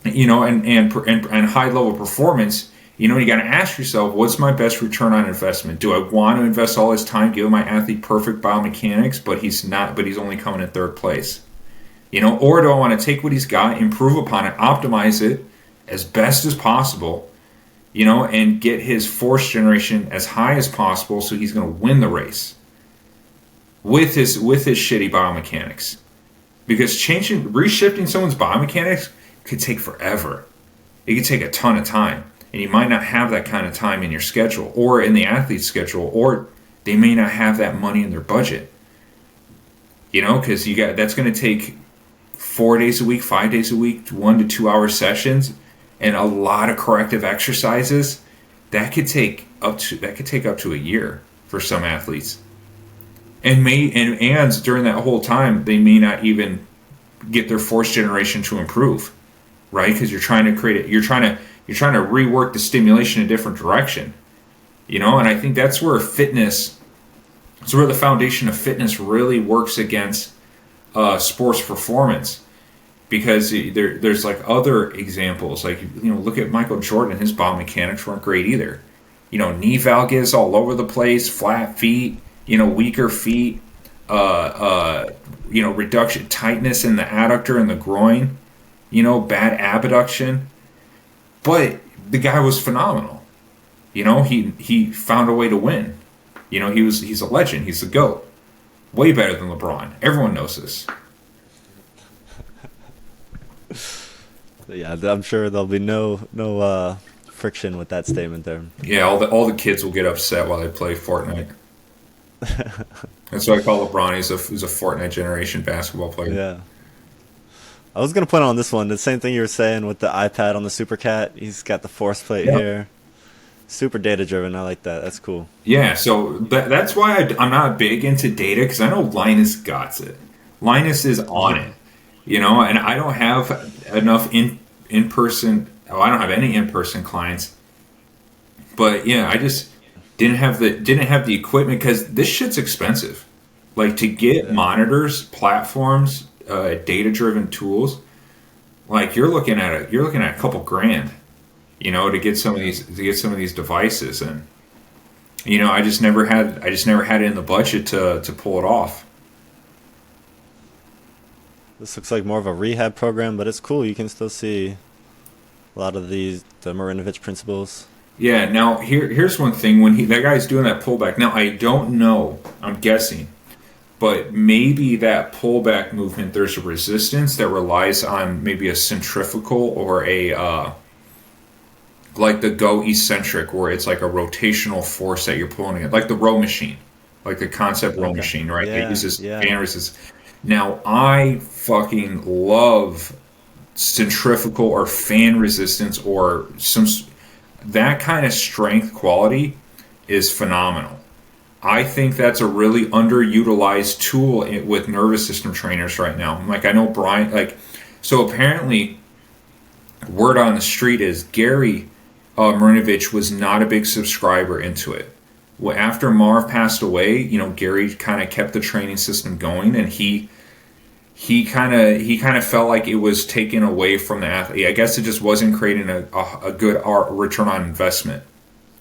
and high level performance. You got to ask yourself, what's my best return on investment? Do I want to invest all this time, give my athlete perfect biomechanics, but he's only coming in third place? Or do I want to take what he's got, improve upon it, optimize it as best as possible, and get his force generation as high as possible so he's going to win the race with his shitty biomechanics? Because reshifting someone's biomechanics could take forever. It could take a ton of time, and you might not have that kind of time in your schedule or in the athlete's schedule, or they may not have that money in their budget. Because that's going to take 4 days a week, 5 days a week, 1 to 2 hour sessions, and a lot of corrective exercises. That could take up to a year for some athletes. And during that whole time, they may not even get their force generation to improve, right? Because you're trying to create it. You're trying to rework the stimulation in a different direction, And I think that's where fitness. It's where the foundation of fitness really works against sports performance, because there's like other examples. Like look at Michael Jordan. His biomechanics weren't great either. Knee valgus all over the place, flat feet. Weaker feet, reduction, tightness in the adductor and the groin, bad abduction. But the guy was phenomenal. He found a way to win. He's a legend. He's the GOAT. Way better than LeBron. Everyone knows this. Yeah, I'm sure there'll be no friction with that statement there. Yeah, all the kids will get upset while they play Fortnite. That's what I call LeBron. He's a Fortnite generation basketball player. Yeah. I was gonna point on this one the same thing you were saying with the iPad on the Supercat. He's got the force plate Yeah. here. Super data driven. I like that. That's cool. Yeah, so that's why I'm not big into data because I know Linus got it. Linus is on it, and I don't have enough in person. Oh, I don't have any in person clients, but yeah, I just didn't have the equipment because this shit's expensive. Like to get Yeah. monitors, platforms, data driven tools, like you're looking at a couple grand, to get some of Yeah. these devices and. I just never had it in the budget to pull it off. This looks like more of a rehab program, but it's cool. You can still see a lot of the Marinovich principles. Yeah. Now here's one thing when that guy's doing that pullback. Now I don't know. I'm guessing, but maybe that pullback movement there's a resistance that relies on maybe a centrifugal or a like the go eccentric where it's like a rotational force that you're pulling it, like the row machine, like the concept row Okay. machine, right? It Yeah. uses Yeah. fan resistance. Now I fucking love centrifugal or fan resistance or that kind of strength quality is phenomenal. I think that's a really underutilized tool with nervous system trainers right now. Like I know Brian, like so apparently word on the street is Gary Marinovich was not a big subscriber into it. Well, after Marv passed away, Gary kind of kept the training system going, and he kind of felt like it was taken away from the athlete. I guess it just wasn't creating a good return on investment,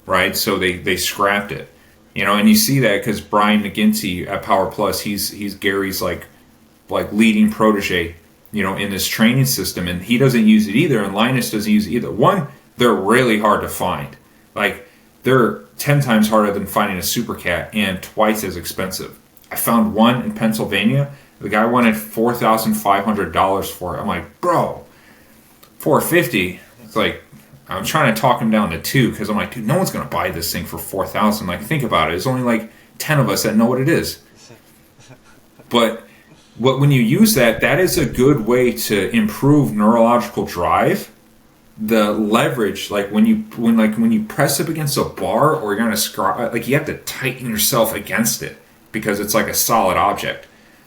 right? So they scrapped it, and you see that because Brian McGinty at Power Plus, he's Gary's like leading protege, in this training system, and he doesn't use it either, and Linus doesn't use it either. One, they're really hard to find. Like they're 10 times harder than finding a Supercat and twice as expensive. I found one in Pennsylvania. The guy wanted $4,500 for it. I'm like, bro, 450. It's like I'm trying to talk him down to two because I'm like, dude, no one's gonna buy this thing for 4,000. Like, think about it. There's only like 10 of us that know what it is. But when you use that is a good way to improve neurological drive. The leverage, like when you press up against a bar or you're gonna scrap, like you have to tighten yourself against it because it's like a solid object.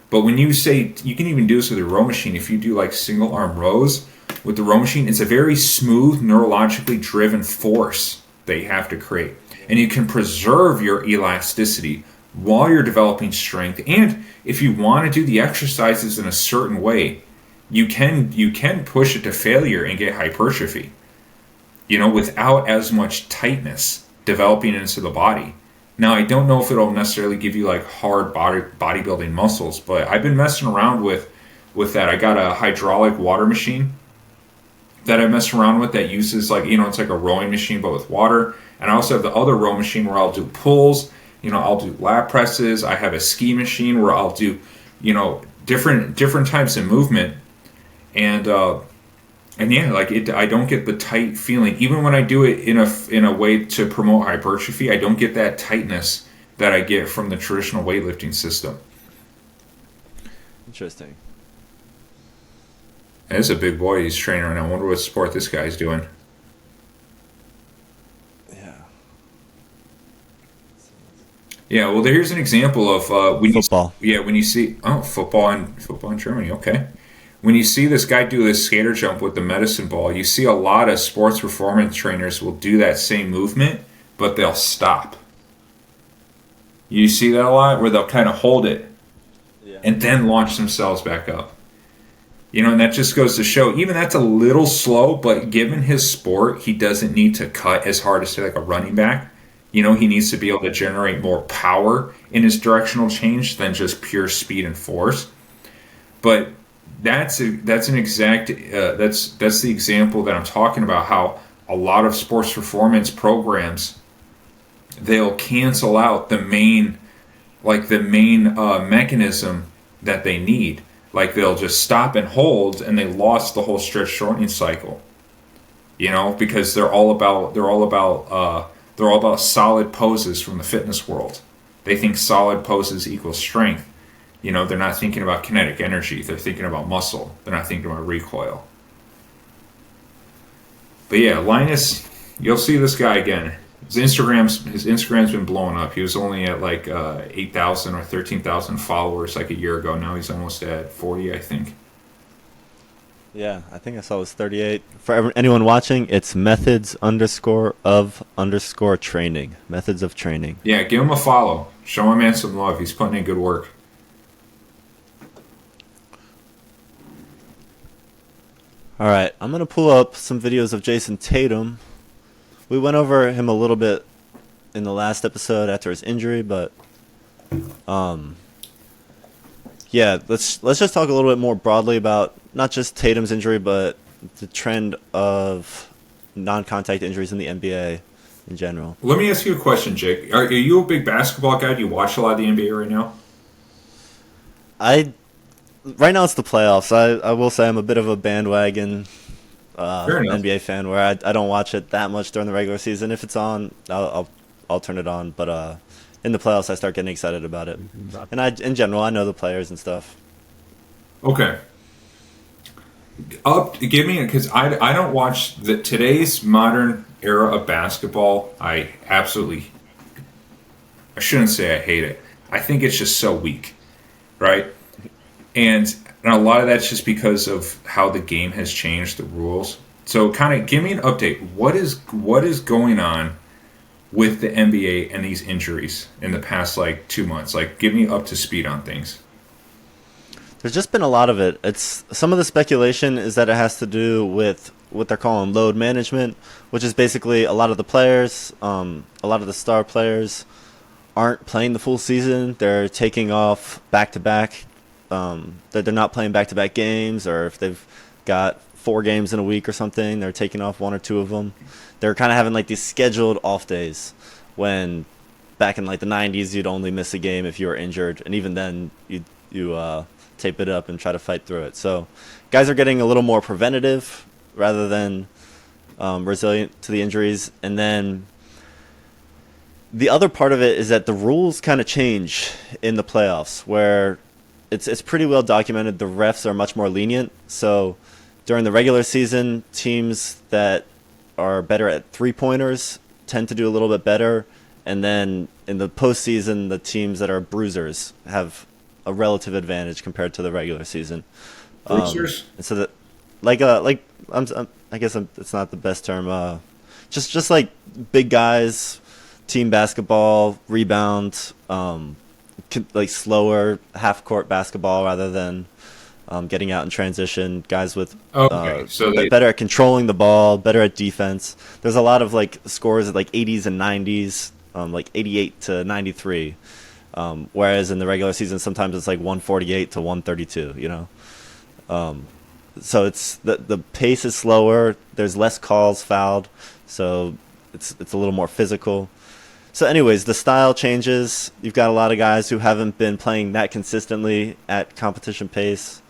But when you say you can even do this with a row machine, if you do like single arm rows with the row machine, it's a very smooth, neurologically driven force that you have to create, and you can preserve your elasticity while you're developing strength. And if you want to do the exercises in a certain way, you can push it to failure and get hypertrophy, without as much tightness developing into the body. Now, I don't know if it'll necessarily give you like hard bodybuilding muscles, but I've been messing around with that. I got a hydraulic water machine that I mess around with that uses like, it's like a rowing machine but with water. And I also have the other row machine where I'll do pulls, I'll do lat presses. I have a ski machine where I'll do, different types of movement. And yeah, like I don't get the tight feeling. Even when I do it in a way to promote hypertrophy, I don't get that tightness that I get from the traditional weightlifting system. Interesting. And this is a big boy he's training right now. I wonder what sport this guy's doing. Yeah. Yeah, well, here's an example of Football. when you see football in Germany. Okay, when you see this guy do this skater jump with the medicine ball, you see a lot of sports performance trainers will do that same movement, but they'll stop. You see that a lot where they'll kind of hold it Yeah. and then launch themselves back up. And that just goes to show, even that's a little slow, but given his sport, he doesn't need to cut as hard as, say, like a running back. He needs to be able to generate more power in his directional change than just pure speed and force. But that's the example that I'm talking about, how a lot of sports performance programs, they'll cancel out the main mechanism that they need. Like they'll just stop and hold, and they lost the whole stretch shortening cycle. Because they're all about solid poses from the fitness world. They think solid poses equals strength. They're not thinking about kinetic energy. They're thinking about muscle. They're not thinking about recoil. But yeah, Linus, you'll see this guy again. His Instagram's been blowing up. He was only at like 8,000 or 13,000 followers like a year ago. Now he's almost at 40, I think. Yeah, I think I saw it was 38. For anyone watching, it's methods_of_training. Methods of training. Yeah, give him a follow. Show my man some love. He's putting in good work. All right, I'm going to pull up some videos of Jason Tatum. We went over him a little bit in the last episode after his injury, but yeah, let's just talk a little bit more broadly about not just Tatum's injury, but the trend of non-contact injuries in the NBA in general. Let me ask you a question, Jake. Are you a big basketball guy? Do you watch a lot of the NBA right now? Right now it's the playoffs. I will say I'm a bit of a bandwagon NBA fan where I don't watch it that much during the regular season. If it's on, I'll turn it on. But in the playoffs, I start getting excited about it. And in general, I know the players and stuff. Okay. Give me, because I don't watch today's modern era of basketball. I shouldn't say I hate it. I think it's just so weak, right? And a lot of that's just because of how the game has changed, the rules. So kind of give me an update. What is going on with the NBA and these injuries in the past, 2 months? Give me up to speed on things. There's just been a lot of it. It's some of the speculation is that it has to do with what they're calling load management, which is basically a lot of the players, a lot of the star players aren't playing the full season. They're taking off back-to-back. That they're not playing back-to-back games, or if they've got 4 games in a week or something, they're taking off 1 or 2 of them. They're kind of having these scheduled off days when back in the 90s you'd only miss a game if you were injured, and even then you tape it up and try to fight through it. So guys are getting a little more preventative rather than resilient to the injuries. And then the other part of it is that the rules kind of change in the playoffs, where it's pretty well documented. The refs are much more lenient. So during the regular season, teams that are better at three-pointers tend to do a little bit better. And then in the postseason, the teams that are bruisers have a relative advantage compared to the regular season. Bruisers? And so that, I guess it's not the best term. Just like big guys, team basketball, rebound, slower half-court basketball rather than getting out in transition. Guys with better at controlling the ball, better at defense. There's a lot of scores at 80s and 90s, 88 to 93. Whereas in the regular season, sometimes it's 148 to 132. So it's the pace is slower. There's less calls fouled, so it's a little more physical. So anyways, the style changes. You've got a lot of guys who haven't been playing that consistently at competition pace.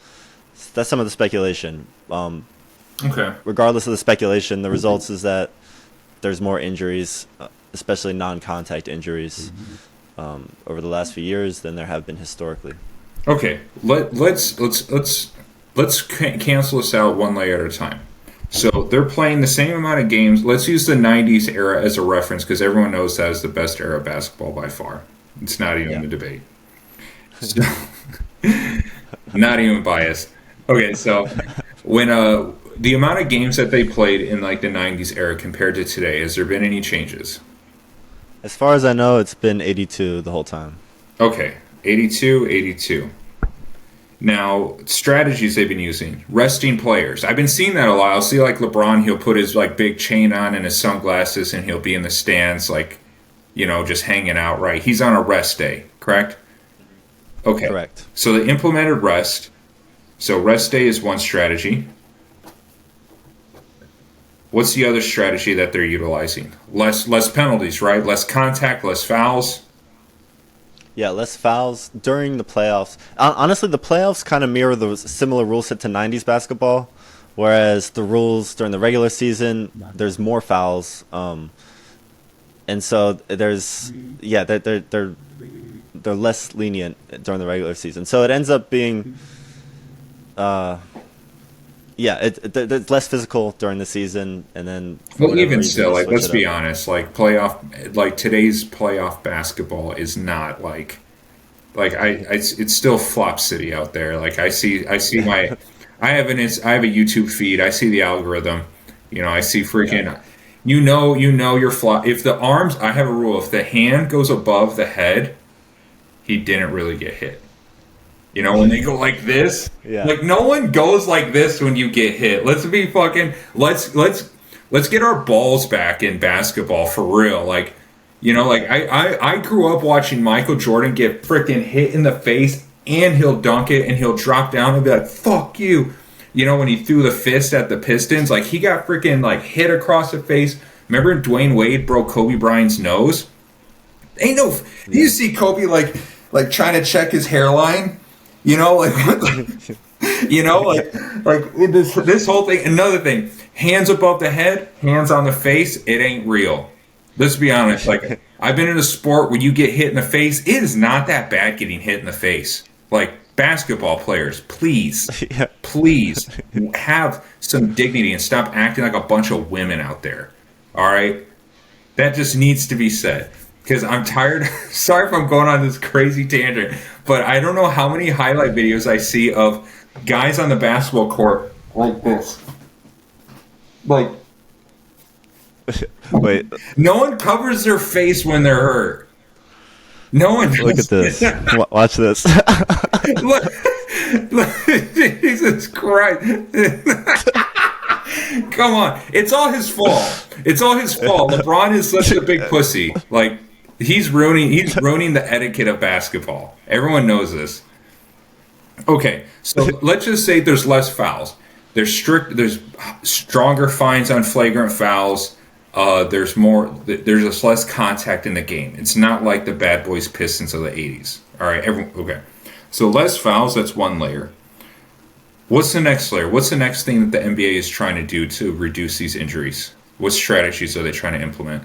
That's some of the speculation. Okay. Regardless of the speculation, the results is that there's more injuries, especially non-contact injuries, over the last few years than there have been historically. Okay. Let's cancel this out one layer at a time. So they're playing the same amount of games. Let's use the 90s era as a reference because everyone knows that is the best era of basketball by far. It's not even a debate. So, not even biased. Okay, so when the amount of games that they played in the 90s era compared to today, has there been any changes? As far as I know, it's been 82 the whole time. Okay, 82. Now, strategies they've been using. Resting players. I've been seeing that a lot. I'll see LeBron, he'll put his big chain on and his sunglasses and he'll be in the stands just hanging out, right? He's on a rest day, correct? Okay. Correct. So they implemented rest. So rest day is one strategy. What's the other strategy that they're utilizing? Less penalties, right? Less contact, less fouls. Yeah, less fouls during the playoffs. Honestly, the playoffs kind of mirror the similar rule set to 90s basketball, whereas the rules during the regular season, there's more fouls. And so they're they're less lenient during the regular season. So it ends up being, it's less physical during the season, and then well, even still, like let's be honest, like today's playoff basketball is not it's still flop city out there. Like I see my I have a YouTube feed. I see the algorithm. I see freaking. Yeah. Your flop. If the arms, I have a rule. If the hand goes above the head, he didn't really get hit. When they go like this, like no one goes like this when you get hit. Let's get our balls back in basketball for real. Like, I grew up watching Michael Jordan get freaking hit in the face, and he'll dunk it, and he'll drop down and be like, "Fuck you." When he threw the fist at the Pistons, like he got freaking like hit across the face. Remember Dwayne Wade broke Kobe Bryant's nose? You see Kobe like trying to check his hairline. This whole thing. Another thing, hands above the head, hands on the face. It ain't real. Let's be honest. Like I've been in a sport where you get hit in the face. It is not that bad getting hit in the face. Like basketball players, please have some dignity and stop acting like a bunch of women out there. All right, that just needs to be said. Because I'm tired. Sorry if I'm going on this crazy tangent, but I don't know how many highlight videos I see of guys on the basketball court like this. Like, wait. No one covers their face when they're hurt. No one. Look at this. Watch this. Look, Jesus Christ. Come on. It's all his fault. LeBron is such a big pussy. Like, he's ruining the etiquette of basketball. Everyone knows this. Okay, so let's just say there's less fouls. There's stronger fines on flagrant fouls. There's just less contact in the game. It's not like the Bad Boys Pistons of the 80s. All right, okay. So less fouls, that's one layer. What's the next layer? What's the next thing that the NBA is trying to do to reduce these injuries? What strategies are they trying to implement?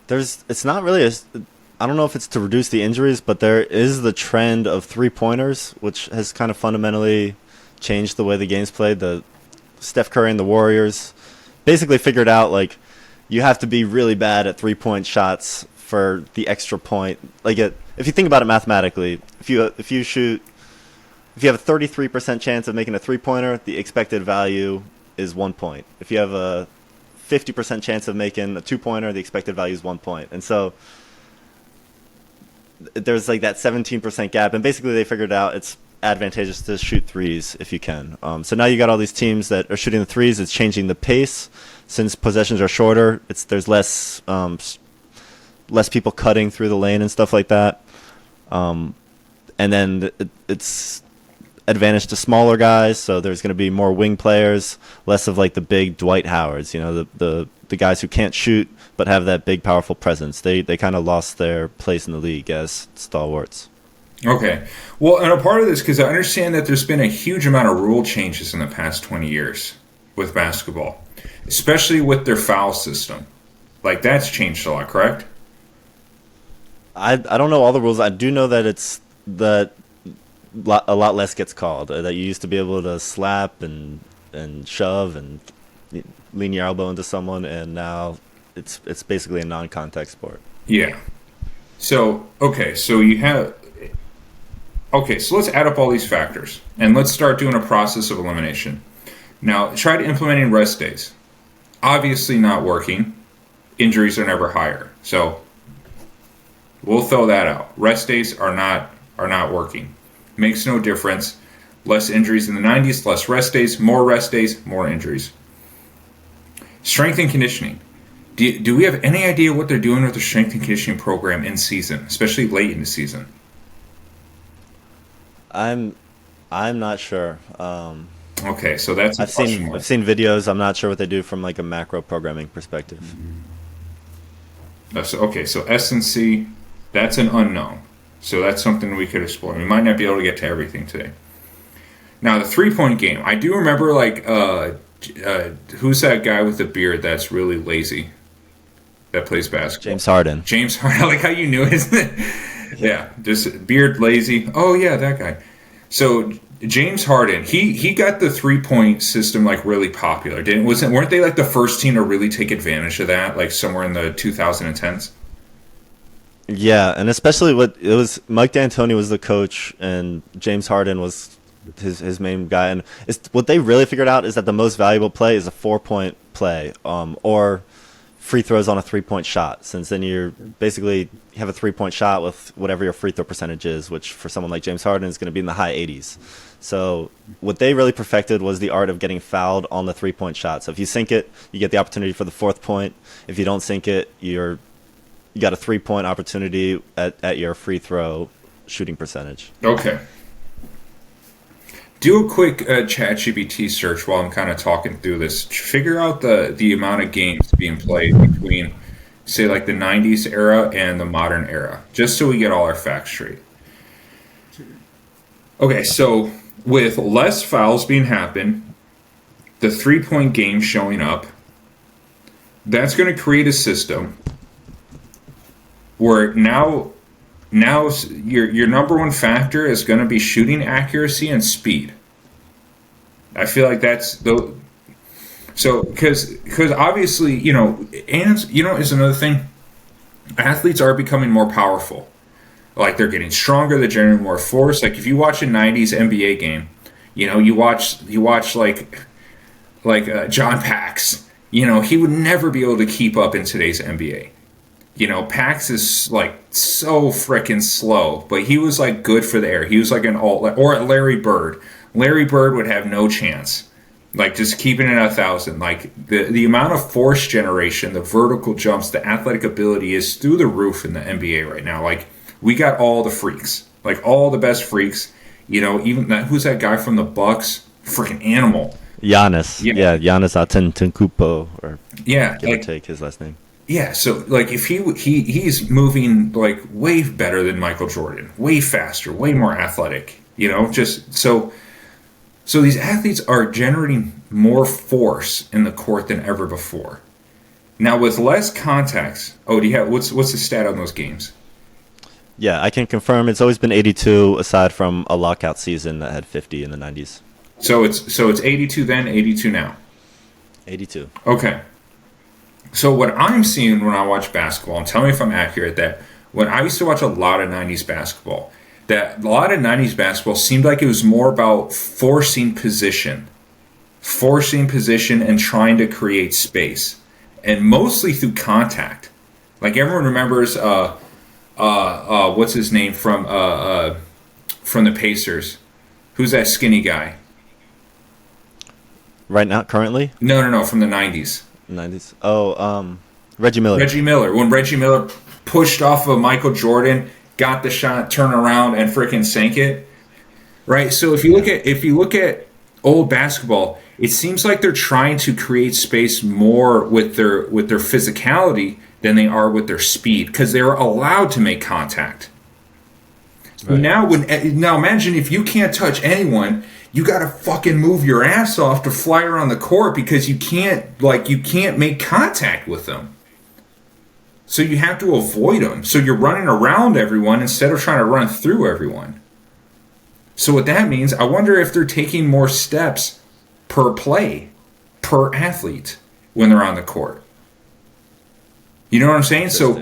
It's not really I don't know if it's to reduce the injuries, but there is the trend of 3-pointers, which has kind of fundamentally changed the way the game's played. The Steph Curry and the Warriors basically figured out, like, you have to be really bad at 3-point shots for the extra point. Like, if you think about it mathematically, if you have a 33% chance of making a 3-pointer, the expected value is 1 point. If you have a 50% chance of making a 2-pointer, the expected value is 1 point. And so there's like that 17% gap, and basically they figured out it's advantageous to shoot threes if you can. So now you got all these teams that are shooting the threes. It's changing the pace since possessions are shorter. There's less people cutting through the lane and stuff like that. And then it's advantage to smaller guys, so there's going to be more wing players, less of like the big Dwight Howards, the guys who can't shoot but have that big powerful presence. They kind of lost their place in the league as stalwarts. Okay. Well, and a part of this, because I understand that there's been a huge amount of rule changes in the past 20 years with basketball, especially with their foul system. Like, that's changed a lot, correct? I don't know all the rules. I do know that it's that a lot less gets called. That you used to be able to slap and shove and lean your elbow into someone, and now it's basically a non-contact sport. Yeah. So so let's add up all these factors and let's start doing a process of elimination. Now, try to implementing rest days. Obviously not working. Injuries are never higher. So we'll throw that out. Rest days are not working. Makes no difference. Less injuries in the 90s, less rest days, more injuries. Strength and conditioning. Do we have any idea what they're doing with the strength and conditioning program in season, especially late in the season? I'm not sure. Okay, so that's I've seen videos. I'm not sure what they do from like a macro programming perspective. Okay, so S&C, that's an unknown. So that's something we could explore. We might not be able to get to everything today. Now, the 3-point game. I do remember, like, who's that guy with the beard that's really lazy? that plays basketball? James Harden. James Harden. I like how you knew his name. Yeah, just beard lazy. Oh yeah, that guy. So James Harden, he got the 3-point system like really popular. Weren't they like the first team to really take advantage of that, like somewhere in the 2010s? Yeah, and especially it was Mike D'Antoni was the coach, and James Harden was his main guy. And what they really figured out is that the most valuable play is a 4-point play, or free throws on a 3-point shot, since then you have a 3-point shot with whatever your free throw percentage is, which for someone like James Harden is going to be in the high 80s. So what they really perfected was the art of getting fouled on the 3-point shot. So if you sink it, you get the opportunity for the 4th point. If you don't sink it, you got a 3-point opportunity at your free throw shooting percentage. Okay. Do a quick ChatGPT search while I'm kind of talking through this. Figure out the amount of games being played between, say, like the 90s era and the modern era, just so we get all our facts straight. Okay, so with less fouls being happened, the 3-point game showing up, that's going to create a system where now your number one factor is going to be shooting accuracy and speed. I feel like that's because obviously is another thing. Athletes are becoming more powerful. Like they're getting stronger, they're generating more force. Like if you watch a '90s NBA game, you watch like John Pax. He would never be able to keep up in today's NBA. Pax is like so freaking slow, but he was like good for the air. He was like or Larry Bird. Larry Bird would have no chance. Like just keeping it at 1,000. Like the amount of force generation, the vertical jumps, the athletic ability is through the roof in the NBA right now. Like we got all the freaks, like all the best freaks. Even who's that guy from the Bucks? Freaking animal. Giannis. Yeah, Giannis Antetokounmpo, or give or take his last name. Yeah, so like if he's moving like way better than Michael Jordan, way faster, way more athletic, just so these athletes are generating more force in the court than ever before. Now with less contacts, do you have what's the stat on those games? Yeah, I can confirm it's always been 82 aside from a lockout season that had 50 in the 90s. So it's 82 then, 82 now. 82. Okay. So what I'm seeing when I watch basketball, and tell me if I'm accurate, that when I used to watch a lot of 90s basketball, that a lot of 90s basketball seemed like it was more about forcing position and trying to create space, and mostly through contact. Like everyone remembers, what's his name from the Pacers? Who's that skinny guy? Right now, currently? No, from the 90s. 90s. Oh, Reggie Miller. Reggie Miller. When Reggie Miller pushed off of Michael Jordan, got the shot, turned around, and freaking sank it. Right. So if you look at old basketball, it seems like they're trying to create space more with their physicality than they are with their speed, because they were allowed to make contact. Right. Now imagine if you can't touch anyone. You gotta fucking move your ass off to fly around the court because you can't make contact with them. So you have to avoid them. So you're running around everyone instead of trying to run through everyone. So what that means, I wonder if they're taking more steps per play, per athlete when they're on the court. You know what I'm saying? So,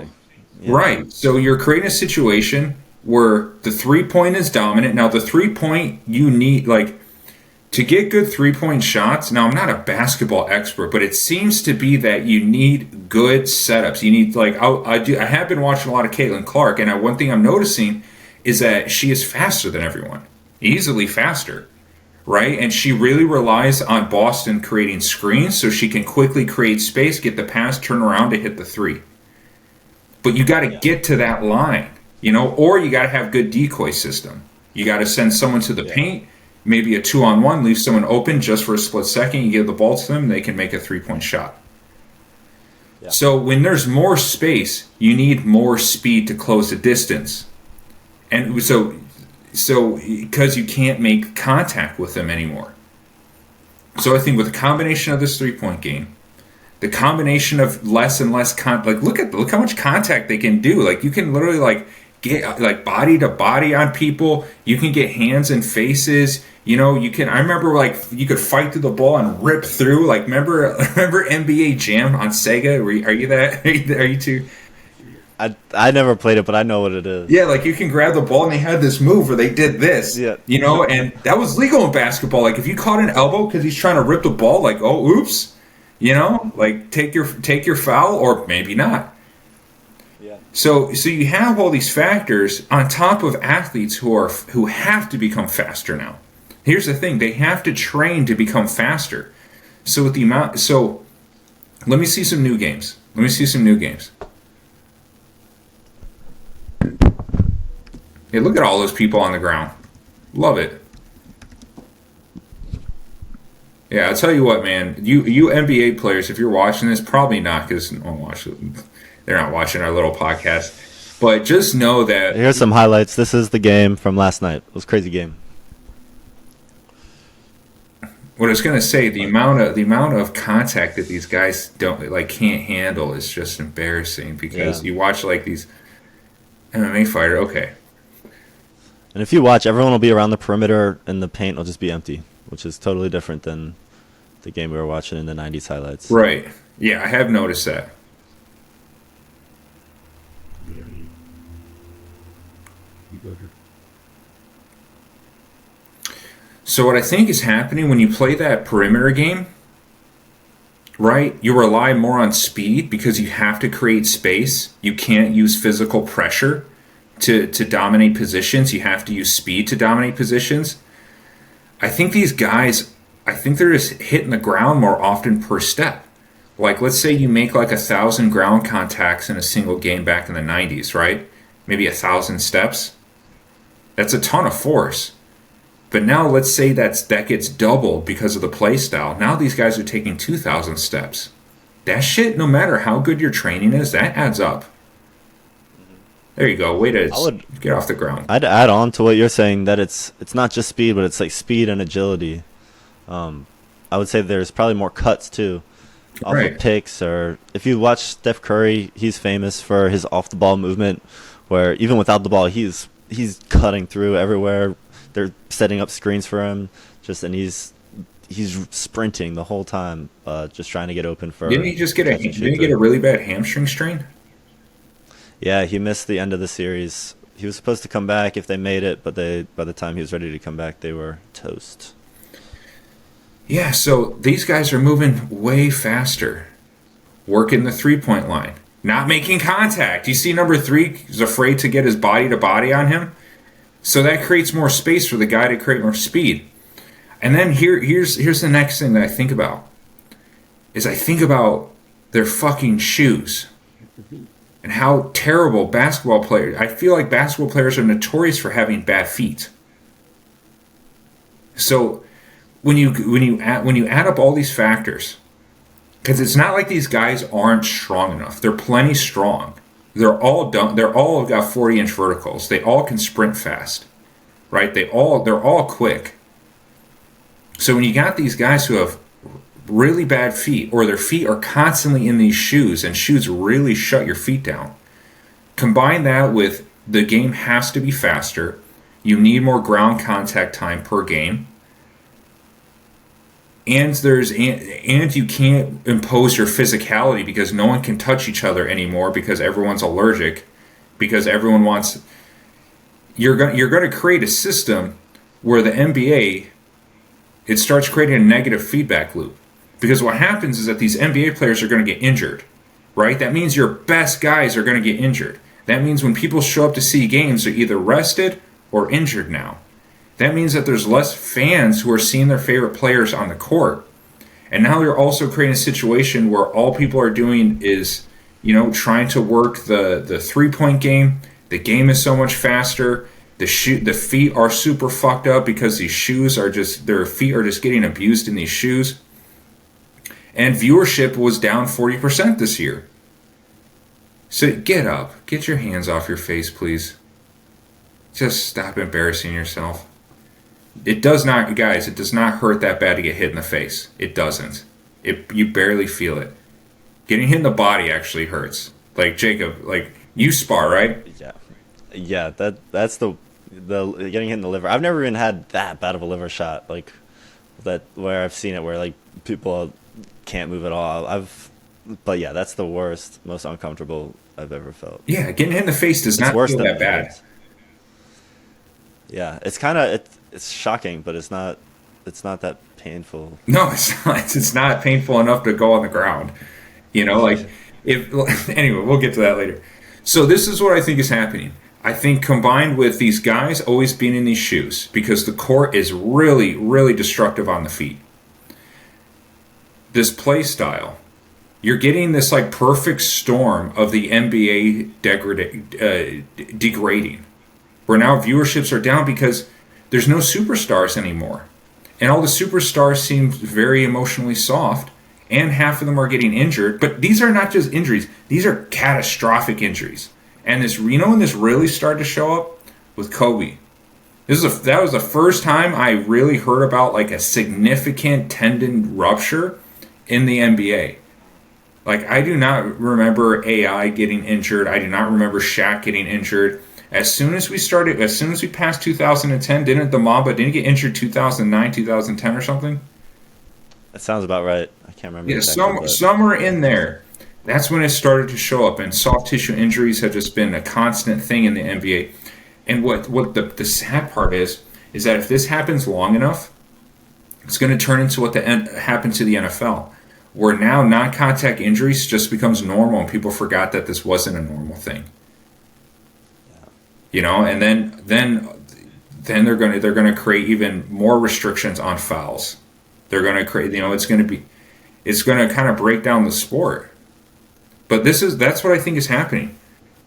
yeah. Right. So you're creating a situation where the 3-point is dominant. Now the 3-point, you need to get good 3-point shots. Now I'm not a basketball expert, but it seems to be that you need good setups. You need I have been watching a lot of Caitlin Clark, and one thing I'm noticing is that she is faster than everyone, easily faster, right? And she really relies on Boston creating screens so she can quickly create space, get the pass, turn around to hit the 3. But you got to get to that line. Or you got to have good decoy system. You got to send someone to the paint, maybe a 2-on-1, leave someone open just for a split second. You give the ball to them, and they can make a 3-point shot. Yeah. So when there's more space, you need more speed to close the distance. And so because you can't make contact with them anymore. So I think with a combination of this 3-point game, the combination of less and less look how much contact they can do. Like you can literally like get like body to body on people. You can get hands and faces. You know, you can. I remember like you could fight through the ball and rip through. Like remember NBA Jam on Sega? Are you that? Are you too? I never played it, but I know what it is. Yeah, like you can grab the ball and they had this move where they did this. Yeah. You know, and that was legal in basketball. Like if you caught an elbow because he's trying to rip the ball, like oh oops, you know, like take your foul or maybe not. Yeah. So you have all these factors on top of athletes who have to become faster now. Here's the thing: they have to train to become faster. So with the amount, so let me see some new games. Hey, look at all those people on the ground. Love it. Yeah, I'll tell you what, man. You NBA players, if you're watching this, probably not because they're not watching our little podcast. But just know that Here's some highlights. This is the game from last night. It was a crazy game. what I was gonna say, the amount of contact that these guys can't handle is just embarrassing because you watch like these MMA fighter. Okay. And if you watch, everyone will be around the perimeter and the paint will just be empty, which is totally different than the game we were watching in the 90s highlights. Right. Yeah, I have noticed that. So what I think is happening when you play that perimeter game, right? You rely more on speed because you have to create space. You can't use physical pressure to dominate positions. You have to use speed to dominate positions. I think these guys, they're just hitting the ground more often per step. Like, let's say you make like 1,000 ground contacts in a single game back in the 90s, right? Maybe 1,000 steps. That's a ton of force. But now let's say that gets doubled because of the play style. Now these guys are taking 2,000 steps. That shit, no matter how good your training is, that adds up. There you go. Way to get off the ground. I'd add on to what you're saying that it's not just speed, but it's like speed and agility. I would say there's probably more cuts too, off of picks. Or if you watch Steph Curry, he's famous for his off the ball movement, where even without the ball, he's cutting through everywhere. They're setting up screens for him, and he's sprinting the whole time, just trying to get open for. Didn't he get a really bad hamstring strain? Yeah, he missed the end of the series. He was supposed to come back if they made it, but by the time he was ready to come back, they were toast. Yeah, so these guys are moving way faster, working the 3-point line, not making contact. You see number 3 is afraid to get his body to body on him, so that creates more space for the guy to create more speed. And then here's the next thing that I think about, is I think about their fucking shoes. And how terrible basketball players. I feel like basketball players are notorious for having bad feet. So when you add up all these factors, because it's not like these guys aren't strong enough. They're plenty strong. They're all done. They're all got 40-inch verticals. They all can sprint fast, right? They're all quick. So when you got these guys who have really bad feet, or their feet are constantly in these shoes, and shoes really shut your feet down. Combine that with the game has to be faster. You need more ground contact time per game. And you can't impose your physicality because no one can touch each other anymore because everyone's allergic, because everyone wants. You're going to create a system where the NBA, it starts creating a negative feedback loop. Because what happens is that these NBA players are going to get injured, right? That means your best guys are going to get injured. That means when people show up to see games, they're either rested or injured now. That means that there's less fans who are seeing their favorite players on the court. And now you're also creating a situation where all people are doing is, trying to work the 3-point game. The game is so much faster. The feet are super fucked up because these shoes are their feet are just getting abused in these shoes. And viewership was down 40% this year. So get up. Get your hands off your face, please. Just stop embarrassing yourself. It does not hurt that bad to get hit in the face. It doesn't. You barely feel it. Getting hit in the body actually hurts. Like Jacob, like you spar, right? Yeah, yeah. That's the getting hit in the liver. I've never even had that bad of a liver shot. Like that where I've seen it where like people can't move at all. But yeah, that's the worst, most uncomfortable I've ever felt. Yeah, getting hit in the face does It's not worse feel than that it bad. hurts. Yeah, it's kind of it's shocking, but it's not. It's not that painful. No, it's not. It's not painful enough to go on the ground. You know, like if anyway, we'll get to that later. So this is what I think is happening. I think combined with these guys always being in these shoes because the court is really, really destructive on the feet. This play style, you're getting this like perfect storm of the NBA degrading, where now viewerships are down because there's no superstars anymore, and all the superstars seem very emotionally soft, and half of them are getting injured. But these are not just injuries; these are catastrophic injuries. And this, you know, when this really started to show up with Kobe. That was the first time I really heard about like a significant tendon rupture in the NBA. Like I do not remember AI getting injured. I do not remember Shaq getting injured. As soon as we passed 2010, didn't he get injured 2009, 2010 or something? That sounds about right. I can't remember Yeah, exactly, but somewhere in there. That's when it started to show up, and soft tissue injuries have just been a constant thing in the NBA. And what the sad part is that if this happens long enough, it's going to turn into what happened to the NFL, where now non-contact injuries just becomes normal, and people forgot that this wasn't a normal thing. You know, and then they're going to create even more restrictions on fouls. They're going to create, you know, it's going to kind of break down the sport. But that's what I think is happening.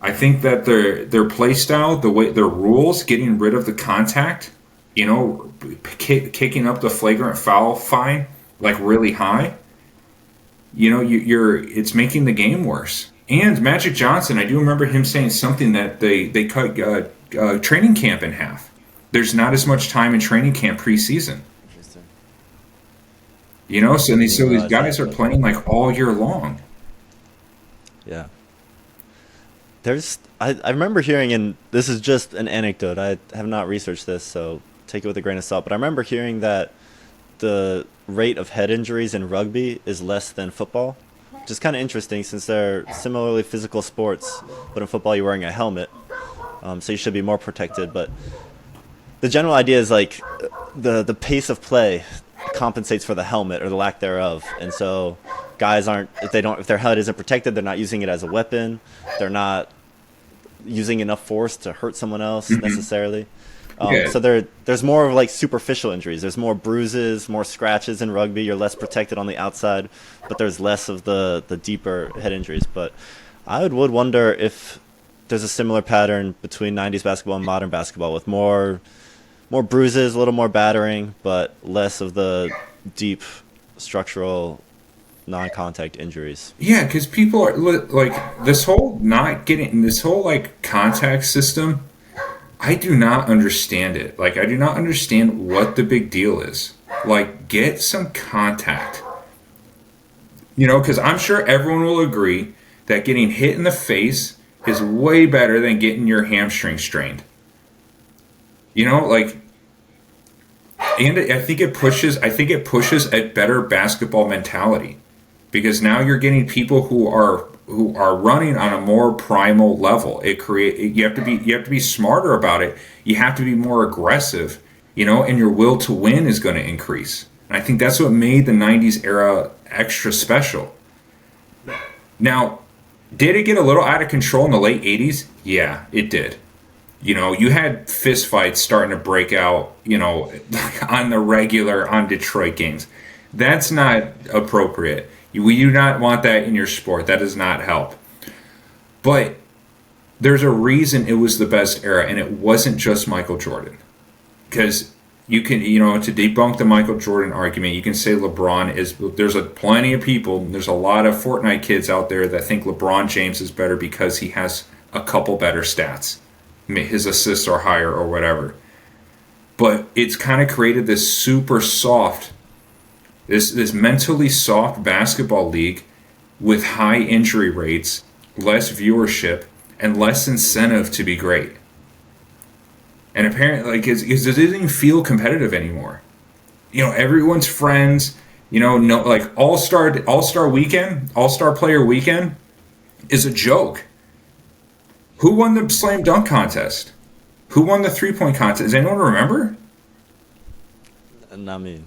I think that their play style, their rules, getting rid of the contact, you know, kicking up the flagrant foul fine like really high. You know, it's making the game worse. And Magic Johnson, I do remember him saying something that they cut training camp in half. There's not as much time in training camp preseason. interesting. You know, so I didn't these even realize guys that, are but playing like all year long. yeah. I remember hearing, and this is just an anecdote. I have not researched this, so take it with a grain of salt. But I remember hearing that the rate of head injuries in rugby is less than football, which is kind of interesting since they're similarly physical sports, but in football you're wearing a helmet, so you should be more protected. But the general idea is like the pace of play compensates for the helmet or the lack thereof, and so guys aren't if their head isn't protected, they're not using it as a weapon. They're not using enough force to hurt someone else necessarily. Yeah. So there's more of like superficial injuries. There's more bruises, more scratches in rugby. You're less protected on the outside, but there's less of the deeper head injuries. But I would wonder if there's a similar pattern between 90s basketball and modern basketball with more bruises, a little more battering, but less of the deep structural non-contact injuries. Yeah, because people are like this whole not getting this whole like contact system. I do not understand it. Like, I do not understand what the big deal is. Like, get some contact. You know, because I'm sure everyone will agree that getting hit in the face is way better than getting your hamstring strained. You know, like, and I think it pushes a better basketball mentality because now you're getting people who are running on a more primal level. You have to be smarter about it. You have to be more aggressive, you know, and your will to win is going to increase. And I think that's what made the 90s era extra special. Now, did it get a little out of control in the late 80s? Yeah, it did. You know, you had fist fights starting to break out, you know, on the regular on Detroit games. That's not appropriate. We do not want that in your sport. That does not help. But there's a reason it was the best era, and it wasn't just Michael Jordan. Because you can, you know, to debunk the Michael Jordan argument, you can say LeBron is. There's plenty of people. There's a lot of Fortnite kids out there that think LeBron James is better because he has a couple better stats. His assists are higher or whatever. But it's kind of created this super soft, this mentally soft basketball league with high injury rates, less viewership, and less incentive to be great. And apparently, like, it doesn't even feel competitive anymore. Everyone's friends. No, like All-Star weekend, All-Star player weekend is a joke. Who won the slam dunk contest? Who won the 3-point contest? Does anyone remember? Not me.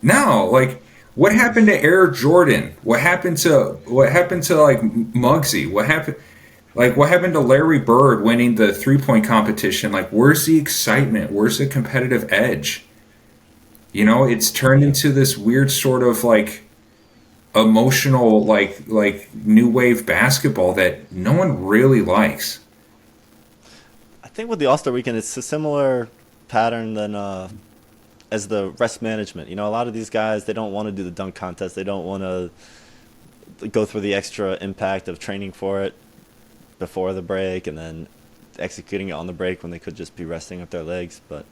No, like, what happened to Air Jordan? What happened to like Muggsy? What happened to Larry Bird winning the 3-point competition? Like, where's the excitement? Where's the competitive edge? It's turned into this weird sort of like emotional like new wave basketball that no one really likes. I think with the All-Star Weekend, it's a similar pattern than as the rest management. A lot of these guys, they don't want to do the dunk contest. They don't want to go through the extra impact of training for it before the break and then executing it on the break when they could just be resting up their legs. But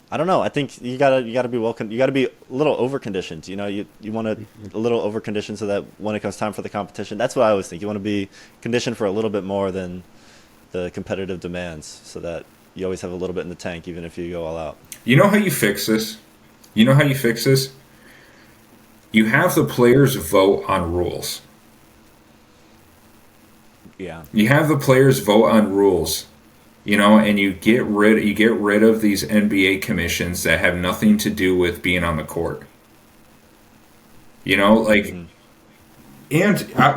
I don't know. I think you gotta be you gotta be a little over conditioned. You want a little over conditioned so that when it comes time for the competition, that's what I always think. You want to be conditioned for a little bit more than the competitive demands, so that you always have a little bit in the tank, even if you go all out. You know how you fix this? You have the players vote on rules. Yeah. You have the players vote on rules. And you get rid of these NBA commissions that have nothing to do with being on the court. And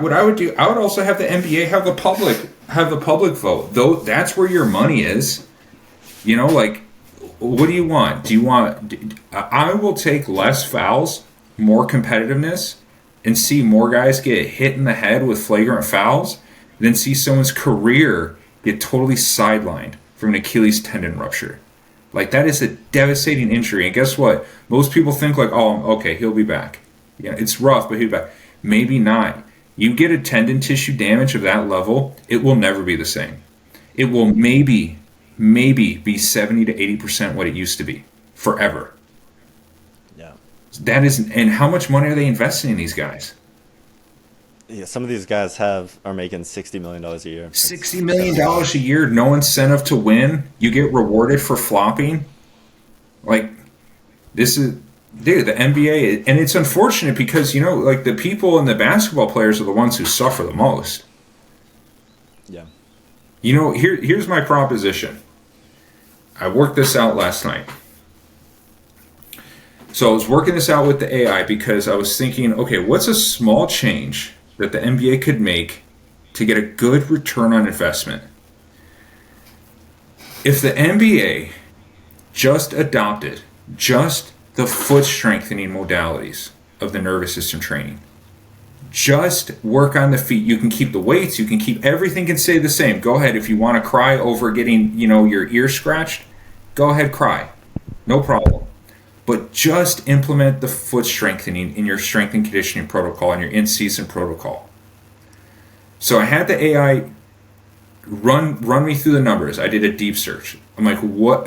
what I would do, I would also have the NBA have the public vote. Though that's where your money is. What do you want? I will take less fouls, more competitiveness, and see more guys get hit in the head with flagrant fouls than see someone's career get totally sidelined from an Achilles tendon rupture. Like, that is a devastating injury. And guess what? Most people think like, oh, okay, he'll be back. It's rough, but he'll be back. Maybe not. You get a tendon tissue damage of that level, it will never be the same. It will maybe be 70 to 80% what it used to be forever. Yeah. And how much money are they investing in these guys? Yeah, some of these guys are making $60 million a year. $60 million a year, no incentive to win. You get rewarded for flopping. Like, this is, dude, the NBA, and it's unfortunate because, the people and the basketball players are the ones who suffer the most. Yeah. Here's my proposition. I worked this out last night. So I was working this out with the AI because I was thinking, okay, what's a small change that the NBA could make to get a good return on investment? If the NBA just adopted the foot strengthening modalities of the nervous system training, just work on the feet. You can keep the weights, you can keep everything, can stay the same. Go ahead, if you want to cry over getting your ear scratched, go ahead, cry, no problem. But just implement the foot strengthening in your strength and conditioning protocol and your in-season protocol. So I had the AI run me through the numbers. I did a deep search. I'm like, what's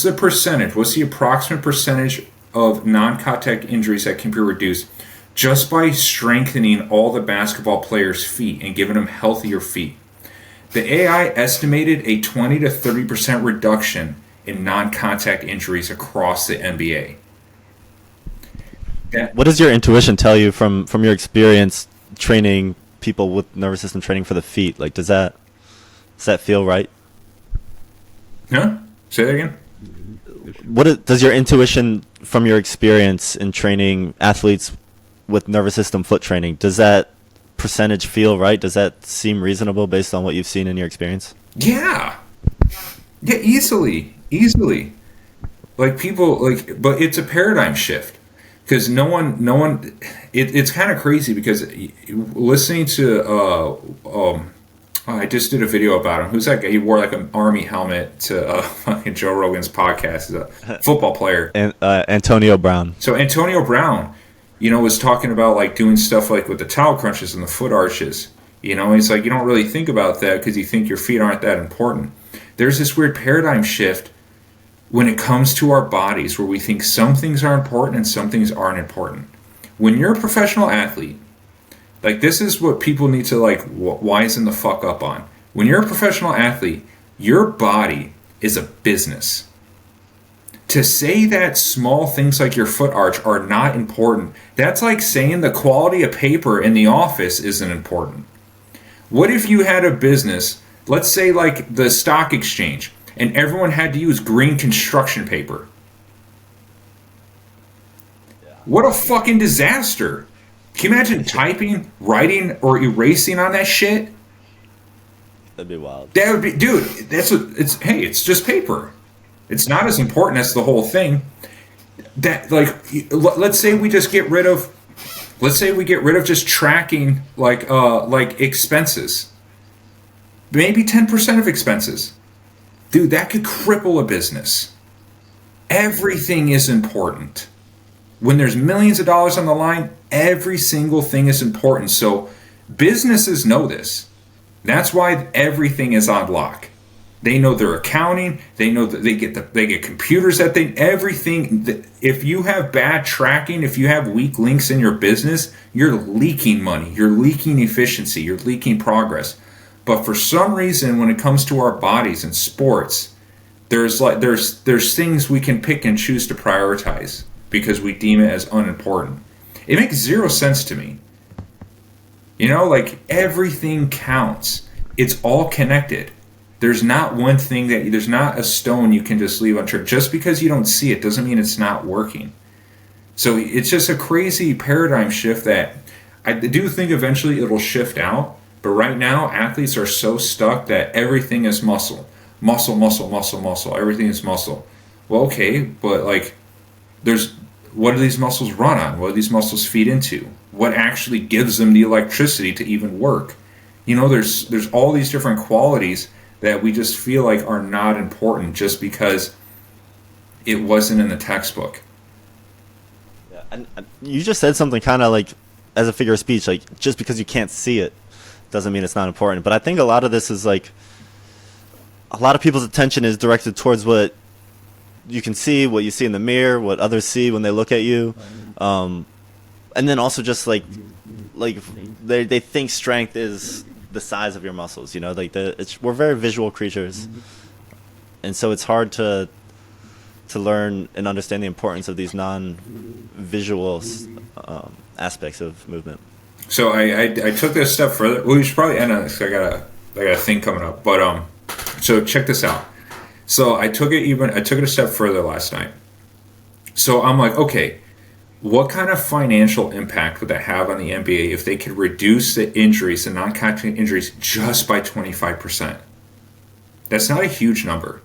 the percentage? What's the approximate percentage of non-contact injuries that can be reduced just by strengthening all the basketball players' feet and giving them healthier feet? The AI estimated a 20 to 30% reduction in non-contact injuries across the NBA. What does your intuition tell you from your experience training people with nervous system training for the feet? Like, does that feel right? Huh? Say that again? Does your intuition from your experience in training athletes with nervous system foot training, does that percentage feel right? Does that seem reasonable based on what you've seen in your experience? Yeah, easily. Like, people, but it's a paradigm shift because no one. It's kind of crazy because listening to I just did a video about him. Who's that guy? He wore like an army helmet to fucking Joe Rogan's podcast. He's a football player. And Antonio Brown. So Antonio Brown, was talking about like doing stuff like with the towel crunches and the foot arches. He's like, you don't really think about that because you think your feet aren't that important. There's this weird paradigm shift when it comes to our bodies where we think some things are important and some things aren't important. When you're a professional athlete, like this is what people need to like wisen the fuck up on. When you're a professional athlete, your body is a business. To say that small things like your foot arch are not important, that's like saying the quality of paper in the office isn't important. What if you had a business, let's say like the stock exchange, and everyone had to use green construction paper? What a fucking disaster. Can you imagine typing, writing, or erasing on that shit? That'd be wild. That would be, dude. It's just paper. It's not as important as the whole thing. That like, let's say we get rid of just tracking like expenses. Maybe 10% of expenses, dude. That could cripple a business. Everything is important. When there's millions of dollars on the line, every single thing is important. So businesses know this. That's why everything is on lock. They know their accounting. They know that they get computers that everything. If you have bad tracking, if you have weak links in your business, you're leaking money. You're leaking efficiency. You're leaking progress. But for some reason, when it comes to our bodies and sports, there's things we can pick and choose to prioritize because we deem it as unimportant. It makes zero sense to me. You know, like everything counts. It's all connected. There's not one thing there's not a stone you can just leave unturned. Just because you don't see it doesn't mean it's not working. So it's just a crazy paradigm shift that I do think eventually it'll shift out. But right now, athletes are so stuck that everything is muscle. Muscle, muscle, muscle, muscle. Everything is muscle. Well, okay, but like what do these muscles run on? What do these muscles feed into? What actually gives them the electricity to even work? You know, there's all these different qualities that we just feel like are not important just because it wasn't in the textbook. Yeah, and you just said something kind of like as a figure of speech, like just because you can't see it doesn't mean it's not important. But I think a lot of this is like a lot of people's attention is directed towards what you can see, what you see in the mirror, what others see when they look at you, and then also just like they think strength is the size of your muscles. You know, like we're very visual creatures, and so it's hard to learn and understand the importance of these non-visual aspects of movement. So I took this a step further. Well, we should probably end on this. I got a thing coming up, but so check this out. So I took it a step further last night. So I'm like, okay, what kind of financial impact would that have on the NBA if they could reduce the injuries, the non-contact injuries, just by 25%? That's not a huge number.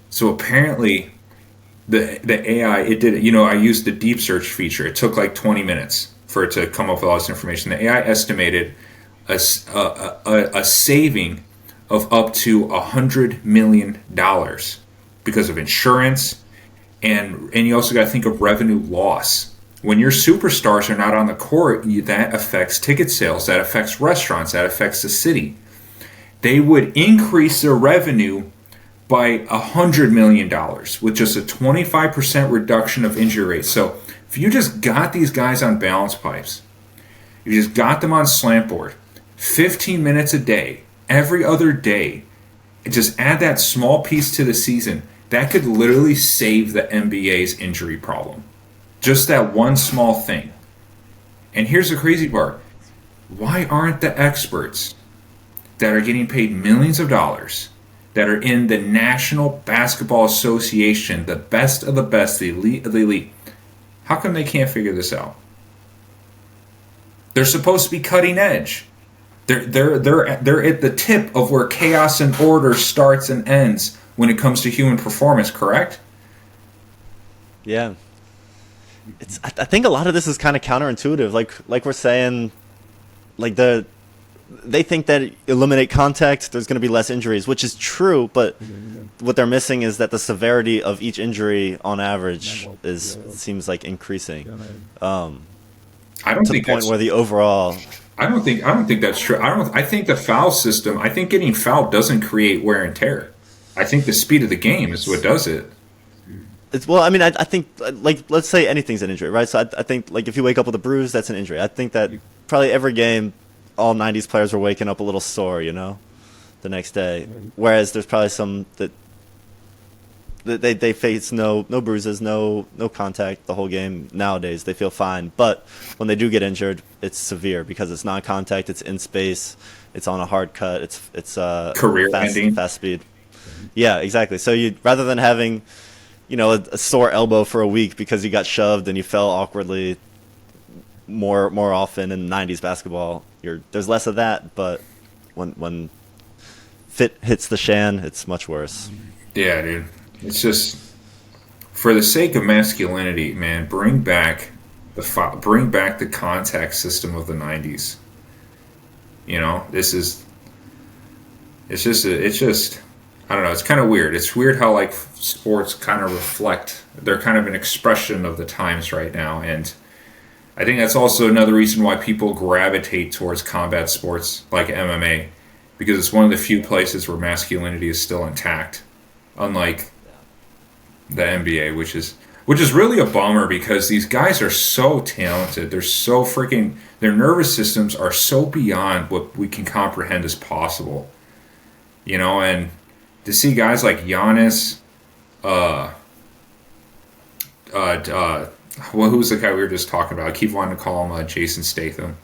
So apparently, the AI, it did. You know, I used the deep search feature. It took like 20 minutes for it to come up with all this information. The AI estimated a saving of up to $100 million because of insurance, and you also got to think of revenue loss. When your superstars are not on the court, that affects ticket sales, that affects restaurants, that affects the city. They would increase their revenue by $100 million with just a 25% reduction of injury rates. So if you just got these guys on balance pipes, you just got them on slant board, 15 minutes a day, every other day, and just add that small piece to the season, that could literally save the NBA's injury problem. Just that one small thing. And here's the crazy part. Why aren't the experts that are getting paid millions of dollars, that are in the National Basketball Association, the best of the best, the elite of the elite, how come they can't figure this out? They're supposed to be cutting edge. They're at the tip of where chaos and order starts and ends when it comes to human performance, correct? Yeah. I think a lot of this is kind of counterintuitive. Like we're saying, like they think that eliminate contact, there's going to be less injuries, which is true, but what they're missing is that the severity of each injury on average seems like increasing. I don't to think the point where the overall. I don't think that's true. I think the foul system. I think getting fouled doesn't create wear and tear. I think the speed of the game is what does it. It's, well, I mean, I think, like, let's say anything's an injury, right? So I think, like, if you wake up with a bruise, that's an injury. I think that probably every game, all 90s players were waking up a little sore, you know, the next day. Whereas there's probably some that they face no bruises, no contact the whole game. Nowadays they feel fine, but when they do get injured, it's severe because it's non-contact, it's in space, it's on a hard cut, it's Career ending. fast speed. Yeah, exactly. So you, rather than having, you know, a sore elbow for a week because you got shoved and you fell awkwardly more often in 90s basketball, there's less of that, but when fit hits the shan, it's much worse. Yeah, dude. It's just, for the sake of masculinity, man, bring back the contact system of the 90s. You know, it's just I don't know, it's kind of weird. It's weird how, like, sports kind of reflect, they're kind of an expression of the times right now, and I think that's also another reason why people gravitate towards combat sports like MMA, because it's one of the few places where masculinity is still intact, unlike the NBA, which is really a bummer because these guys are so talented. They're so freaking, their nervous systems are so beyond what we can comprehend as possible. You know, and to see guys like Giannis, well, who's the guy we were just talking about? I keep wanting to call him Jason Statham.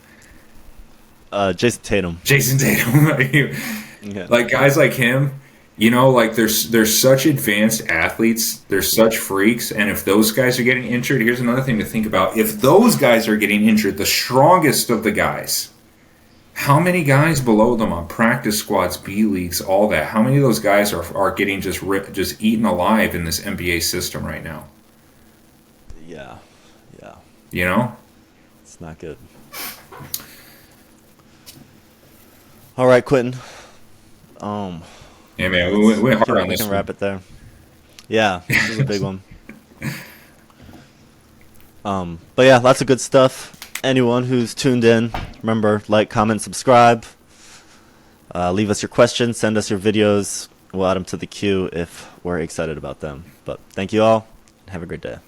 Jason Tatum. Jason Tatum. Yeah. Like, guys like him, you know, like, they're such advanced athletes. They're such freaks. And if those guys are getting injured, here's another thing to think about. If those guys are getting injured, the strongest of the guys, how many guys below them on practice squads, B leagues, all that, how many of those guys are getting just eaten alive in this NBA system right now? Yeah. You know? It's not good. All right, Quentin. Yeah, man, we went hard on We this can one. wrap it there. Yeah, this is a big one. But yeah, lots of good stuff. Anyone who's tuned in, remember, like, comment, subscribe. Leave us your questions, send us your videos. We'll add them to the queue if we're excited about them. But thank you all, and have a great day.